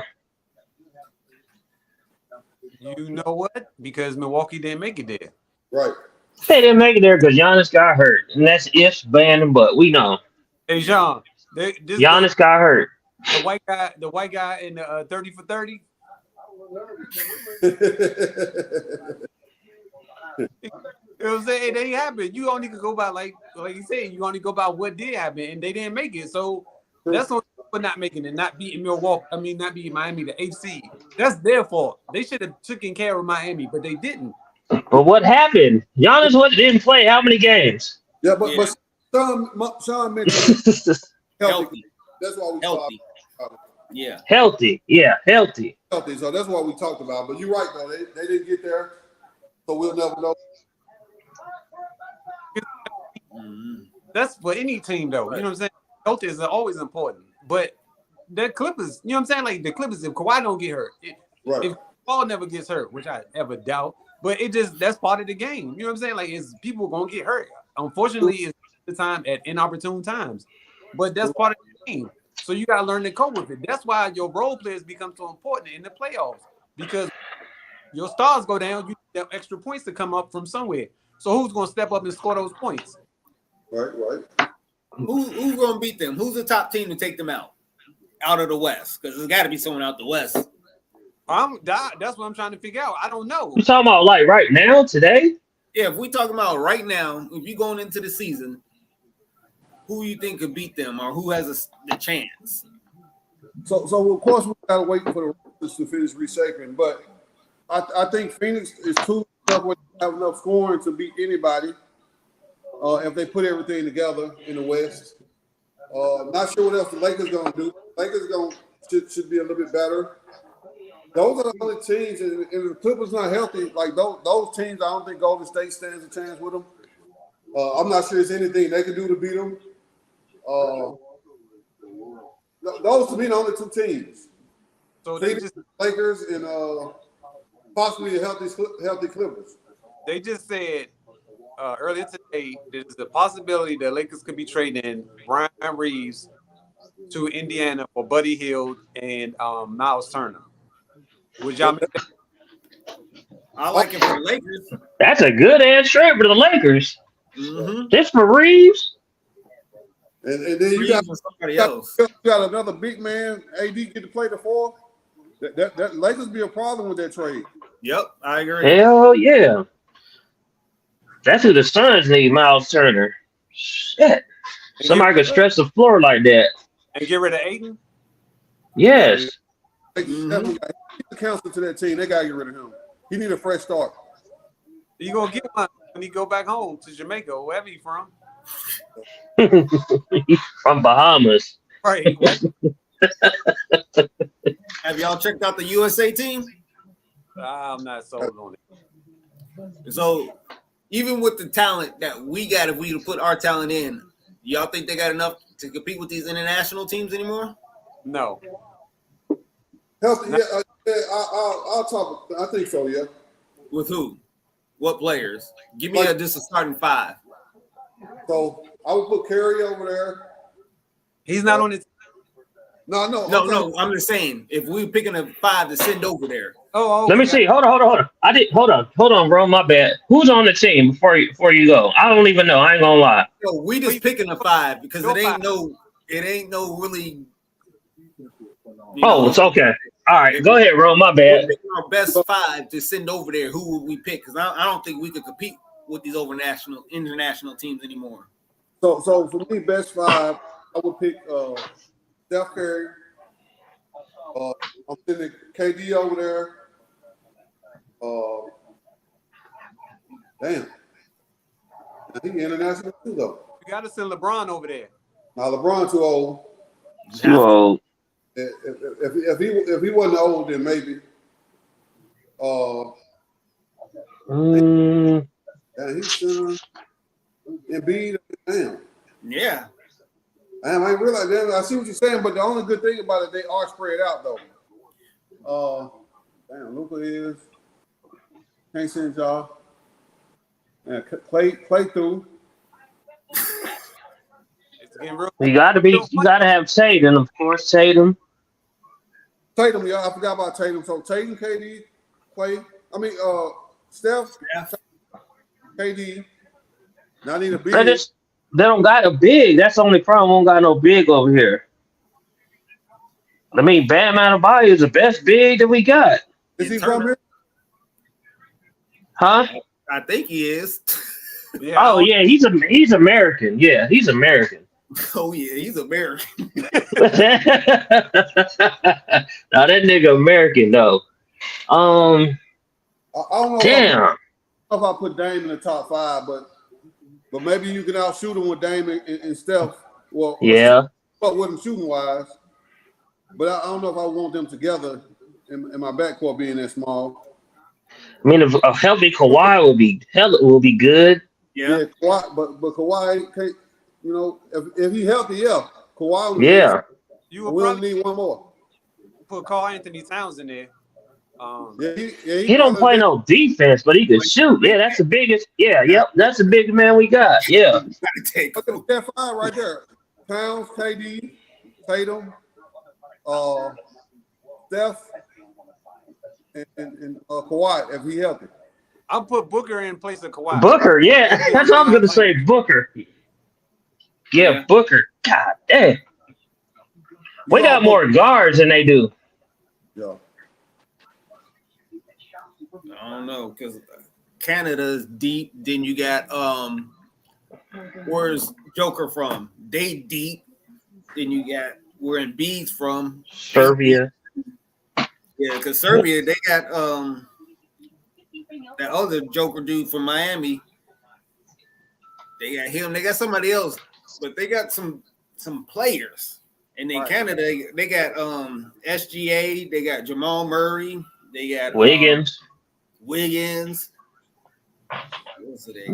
You know what? Because Milwaukee didn't make it there. Right. They didn't make it there because Giannis got hurt, and that's ifs, band, and but. We know Hey, Sean, Giannis got hurt. the white guy in the 30 for 30. It was it ain't happen. You only could go by like you said. You only go by what did happen, and they didn't make it. So that's on for not making it, not beating Milwaukee. I mean, not beating Miami, the 8th seed. That's their fault. They should have taken care of Miami, but they didn't. But what happened? Giannis didn't play how many games? Yeah, but Sean mentioned healthy. That's why we Healthy. talked about Yeah. Healthy. Yeah, healthy. healthy. So that's what we talked about. But you're right though. They didn't get there, so we'll never know. Mhm. That's for any team, though. You know what I'm saying? Health is always important. But the Clippers, you know what I'm saying? Like the Clippers, if Kawhi don't get hurt, Right. if Paul never gets hurt, which I ever doubt, but that's part of the game. You know what I'm saying? Like it's people gonna get hurt. Unfortunately, it's the time at inopportune times. But that's part of the game. So you gotta learn to cope with it. That's why your role players become so important in the playoffs. Because your stars go down, you have extra points to come up from somewhere. So who's gonna step up and score those points? Right. Who's gonna beat them? Who's the top team to take them out of the West? Because there's got to be someone out the West. That's what I'm trying to figure out. I don't know. You talking about like right now, today? Yeah, if we talking about right now, if you're going into the season, who you think could beat them or who has the chance? So of course we gotta wait for the Raptors to finish reshaping, but I think Phoenix is too tough with have enough scoring to beat anybody. If they put everything together in the West. Not sure what else the Lakers gonna do. Should be a little bit better. Those are the only teams, and if the Clippers not healthy, like those teams, I don't think Golden State stands a chance with them. I'm not sure there's anything they can do to beat them. Those to me the only two teams. So they Phoenix, Lakers and possibly the healthy Clippers. They just said earlier today there's the possibility the Lakers could be trading Brian Reeves to Indiana for Buddy Hield and Miles Turner. Would y'all make that? I like it for the Lakers. That's a good ass trade for the Lakers. Mm-hmm. This for Reeves. And then you got somebody else. You got another big man. AD get to play the 4. That Lakers be a problem with that trade. Yep, I agree. Hell yeah. That's who the Suns need, Miles Turner. Shit. Somebody could stretch the floor like that. And get rid of Aiden? Yes. Definitely got the counsel to that team. They gotta get rid of him. He need a fresh start. You gonna get one when he go back home to Jamaica or wherever he from. From Bahamas. Right. Have y'all checked out the USA team? I'm not sold on it. So even with the talent that we got, if we put our talent in, y'all think they got enough to compete with these international teams anymore? No. Healthy, yeah, I'll talk. I think so. Yeah. With who? What players? Give me just a starting 5. So I would put Curry over there. He's not on it. No. I'm just saying, if we're picking a 5 to send over there. Oh, Let me see. Hold on. Hold on, bro. My bad. Who's on the team before you go? I don't even know. I ain't gonna lie. Yo, we just picking a 5 because it ain't no really. It's okay. All right, go ahead, bro. My bad. Our best 5 to send over there. Who would we pick? Because I don't think we could compete with these international teams anymore. So for me, best 5, I would pick Steph Curry. I'm sending KD over there. Damn. I think international too, though. You got to send LeBron over there. Now LeBron too old. Too old. If he wasn't old, then maybe. Yeah, he's Embiid. Damn. Yeah. Damn, I didn't realize that. I see what you're saying, but the only good thing about it, they are spread out though. Damn, Luka is. Can't send y'all. Yeah, Clay through. It's getting real. You gotta have Tatum, of course. Tatum. Tatum, yeah, I forgot about Tatum. So Tatum, KD, Clay, Steph, Yeah. KD. Now need a big. They don't got a big. That's the only problem. We don't got no big over here. I mean, Bam Adebayo is the best big that we got. Is he from here? Huh? I think he is. Yeah. Oh yeah, he's American. Yeah, he's American. Oh yeah, he's American. Now that nigga American though. I don't know. Damn. If I put Dame in the top 5, but maybe you can outshoot him with Dame and Steph. Well, Yeah. but with him shooting wise. But I don't know if I want them together in my backcourt being that small. I mean, a healthy Kawhi will be good. Yeah. Kawhi, but Kawhi can't. You know, if he healthy, yeah. Kawhi. Yeah. You will We only probably need one more. put Karl Anthony Towns in there. He He don't play no defense, but he can shoot. Yeah, that's the biggest. Yeah, yep, that's the biggest man we got. Yeah. Gotta take. Look at that 5 right there. Towns, KD, Tatum, Steph, and Kawhi if he healthy. I'll put Booker in place of Kawhi. Booker, yeah. That's what I was gonna say. Booker. Yeah, Booker. God damn. We got more guards than they do. Yeah. I don't know because Canada's deep. Then you got where's Joker from? They deep. Then you got where Embiid's from. Serbia. Yeah, because Serbia they got that other Joker dude from Miami. They got him. They got somebody else, but they got some players. And then Canada, they got SGA. They got Jamal Murray. They got Wiggins. Wiggins. What else do they got?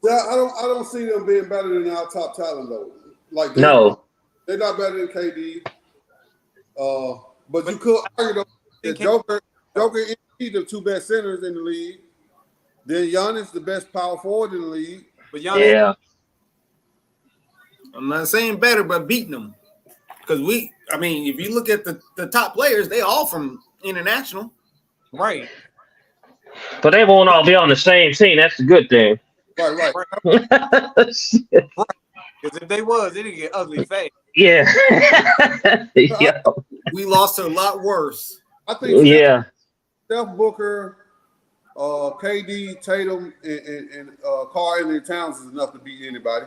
Yeah, I don't see them being better than our top talent though. Like No. they're not better than KD. But you could argue that Joker and Embiid the 2 best centers in the league. Then Giannis the best power forward in the league. But Giannis, Yeah. I'm not saying better, but beating them. Because if you look at the top players, they all from international. right. But they won't all be on the same team. That's the good thing. Right. Because if they was, it'd get ugly fast. Yeah. Yeah. We lost a lot worse. I think Yeah. Steph Booker, KD, Tatum, and Karl Anthony Towns is enough to beat anybody.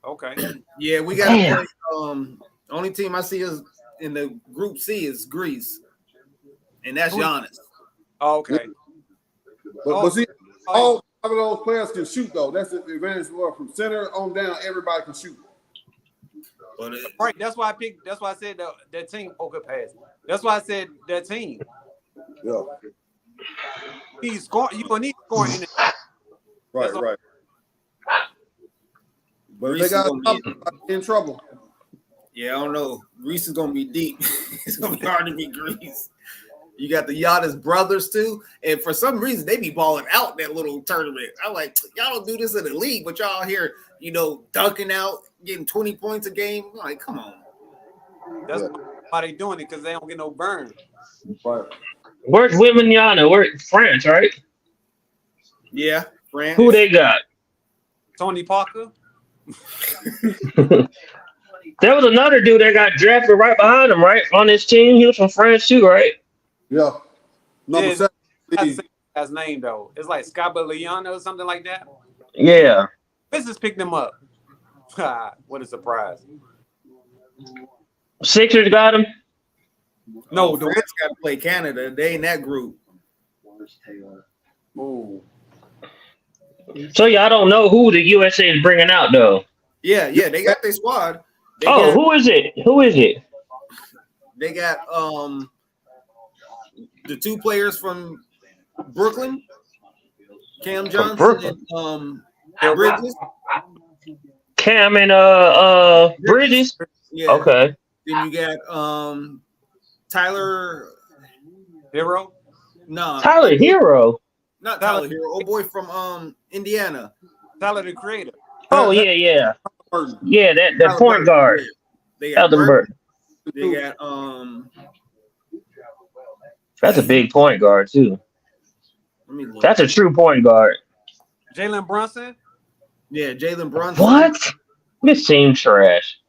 Okay. Yeah, we got to play. Only team I see is in the Group C is Greece, and that's Giannis. Okay. But see, all 5 of those players can shoot though. That's the advantage from center on down. Everybody can shoot. But Right. That's why I picked. That's why I said that team. Okay, pass. That's why I said that team. Yeah. He's scoring. You gonna need scoring in it. Right. But Greece they got is gonna in trouble. yeah, I don't know. Greece is gonna be deep. It's gonna be hard to beat Greece. You got the Giannis brothers too, and for some reason they be balling out that little tournament. I'm like, y'all don't do this in the league, but y'all here, dunking out, getting 20 points a game. I'm like, come on. That's why they doing it, because they don't get no burn. Right. Where's Wembanyama? Where France, right? Yeah, France. Who they got? Tony Parker. There was another dude that got drafted right behind him, right? On his team. He was from France too, right? Yeah. Number Yeah, 7. That's his name though. It's like Scabaliano or something like that. Yeah. Business picked them up. What a surprise! Sixers got him. No, France got to play Canada. They in that group. Ooh. So y'all don't know who the USA is bringing out though. Yeah, they got their squad. Who is it? Who is it? They got the 2 players from Brooklyn, Cam Johnson Brooklyn. and Bridges. Cam and Bridges. Yeah. Okay. Then you got Tyler. Hero. No, Tyler Hero. not Tyler Hero. Old boy from Indiana. Tyler the Creator. Oh yeah. Yeah, that Tyler point Burton. guard. They got Eldenberg. Burton. They got That's a big point guard too. Let me look. That's a true point guard. Jalen Brunson. Yeah, Jalen Brunson. What? This team trash.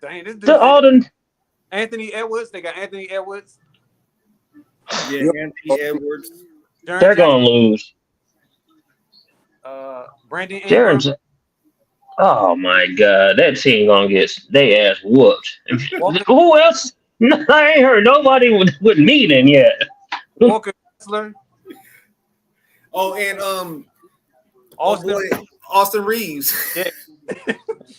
Dang, this dude. The Alden. Anthony Edwards. They got Anthony Edwards. Yeah, Anthony Edwards. Jaren They're Jackson, gonna lose. Brandon Ingram. Jaren's. Oh my god, that team gonna get they ass whooped. Who else? I ain't heard nobody with Needham yet. Walker Kessler. Oh, and Austin. Austin Reeves.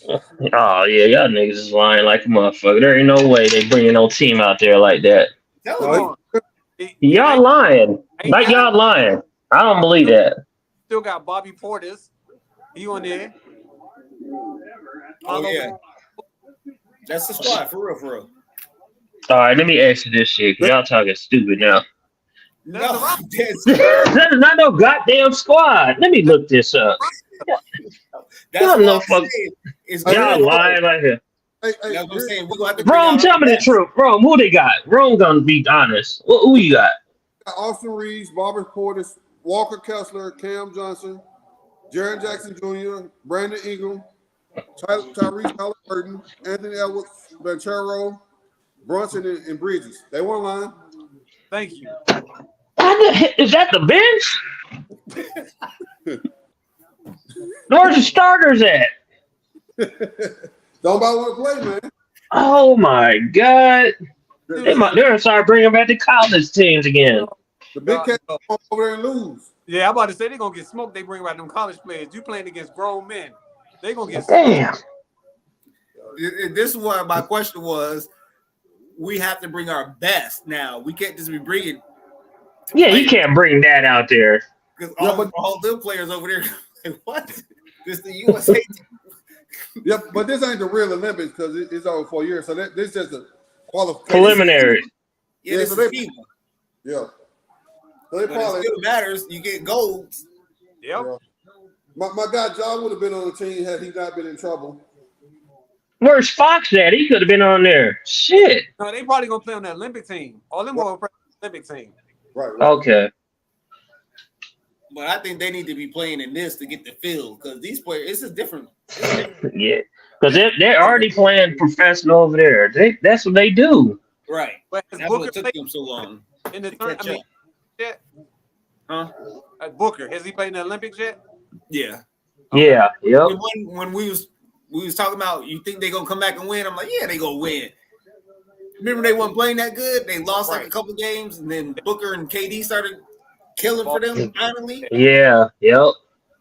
Oh yeah, y'all niggas is lying like a motherfucker. There ain't no way they bringing no team out there like that. That Hold was on. Y'all lying. Like y'all lying. I don't believe that. Still got Bobby Portis. He on there. Oh yeah, that's the squad for real, for real. All right, let me ask you this shit. 'Cause y'all talking stupid now. No, That's That is not no goddamn squad. Let me look this up. that's Y'all what know I'm fuck- saying. It's Y'all lying like here. Hey, That's what I'm saying. We're gonna have to Rome, tell me the truth. Rome, who they got? Rome gonna be honest. Who you got? Austin Reeves, Bobby Portis, Walker Kessler, Cam Johnson, Jaren Jackson Jr., Brandon Ingram, Tyrese Halliburton, Anthony Edwards, Banchero, Brunson, and Bridges. They weren't lying. Thank you. Is that the bench? Where's the starters at? Don't nobody want to play, man. Oh my god. They're gonna start bringing back the college teams again. The big cats come over there and lose. Yeah, I'm about to say they're gonna get smoked. They bring out them college players. You playing against grown men. They gonna get smoked. Damn. This is what my question was. We have to bring our best now. We can't just be bringing Yeah, you can't bring that out there. because Yeah, all them players over there. Like, what? This the USA team. Yep, but this ain't the real Olympics because it's over 4 years. So this is just a qualification. Preliminary. Yeah, this so is they- FIBA. Yeah. So they But probably. it still matters. You get golds. Yep. Yeah. My guy John would have been on the team had he not been in trouble. Where's Fox at? He could have been on there. Shit. No, they probably gonna play on that Olympic team. All them gonna play on the Olympic team. Right. Okay. But I think they need to be playing in this to get the feel because these players, this is different. Yeah. Because they're already playing professional over there. That's what they do. Right. But has That's Booker what took played them so long in the to tournament? catch I mean, up. yet? Huh? Booker, has he played in the Olympics yet? Yeah. Yeah. Yep. When we was talking about, you think they gonna come back and win? I'm like, yeah, they gonna win. Remember they weren't playing that good. They lost like a couple games, and then Booker and KD started killing for them. Finally, Yeah. Yep.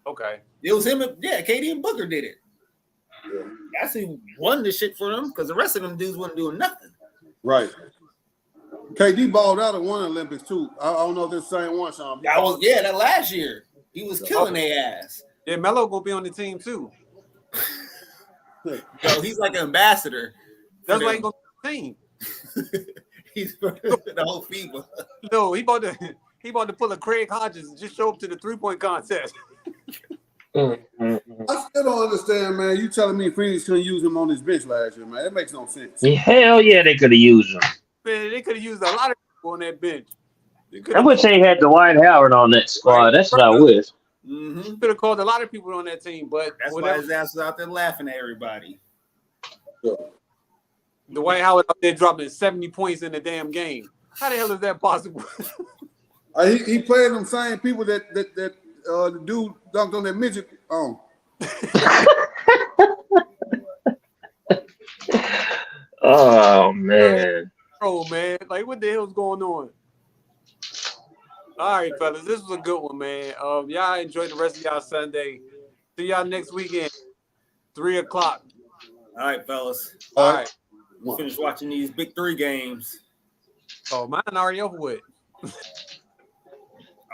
Okay. it was him. Yeah, KD and Booker did it. Yeah. That's who won the shit for them because the rest of them dudes wasn't doing nothing. Right. KD balled out and won the Olympics too. I don't know if it's the same one, Sean. That last year he was killing their ass. Yeah, Melo gonna be on the team too. Yo, he's like an ambassador. That's for why he them. gonna be on the team. He's for the whole FIBA. No, he about to pull a Craig Hodges and just show up to the 3-point contest. I still don't understand, man. You telling me Phoenix couldn't use him on his bench last year, man? That makes no sense. Hell yeah, they could have used him. Man, they could have used a lot of people on that bench. They could I wish they had Dwight Howard on that squad. That's what I wish. Mm-hmm. have called a lot of people on that team, but That's why whatever. his ass was out there laughing at everybody. Dwight Howard up there dropping 70 points in the damn game. How the hell is that possible? He played them same people that the dude dunked on that midget on. Oh man. Oh man, like what the hell's going on? All right, fellas, this was a good one, man. Y'all enjoy the rest of y'all Sunday. See y'all next weekend, 3:00. All right, fellas. All right. We'll finish watching these big three games. Oh, mine already over with.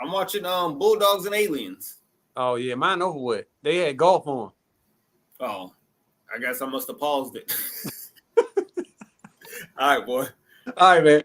I'm watching Bulldogs and Aliens. Oh yeah, mine over with. They had golf on. Oh, I guess I must have paused it. All right, boy. All right, man.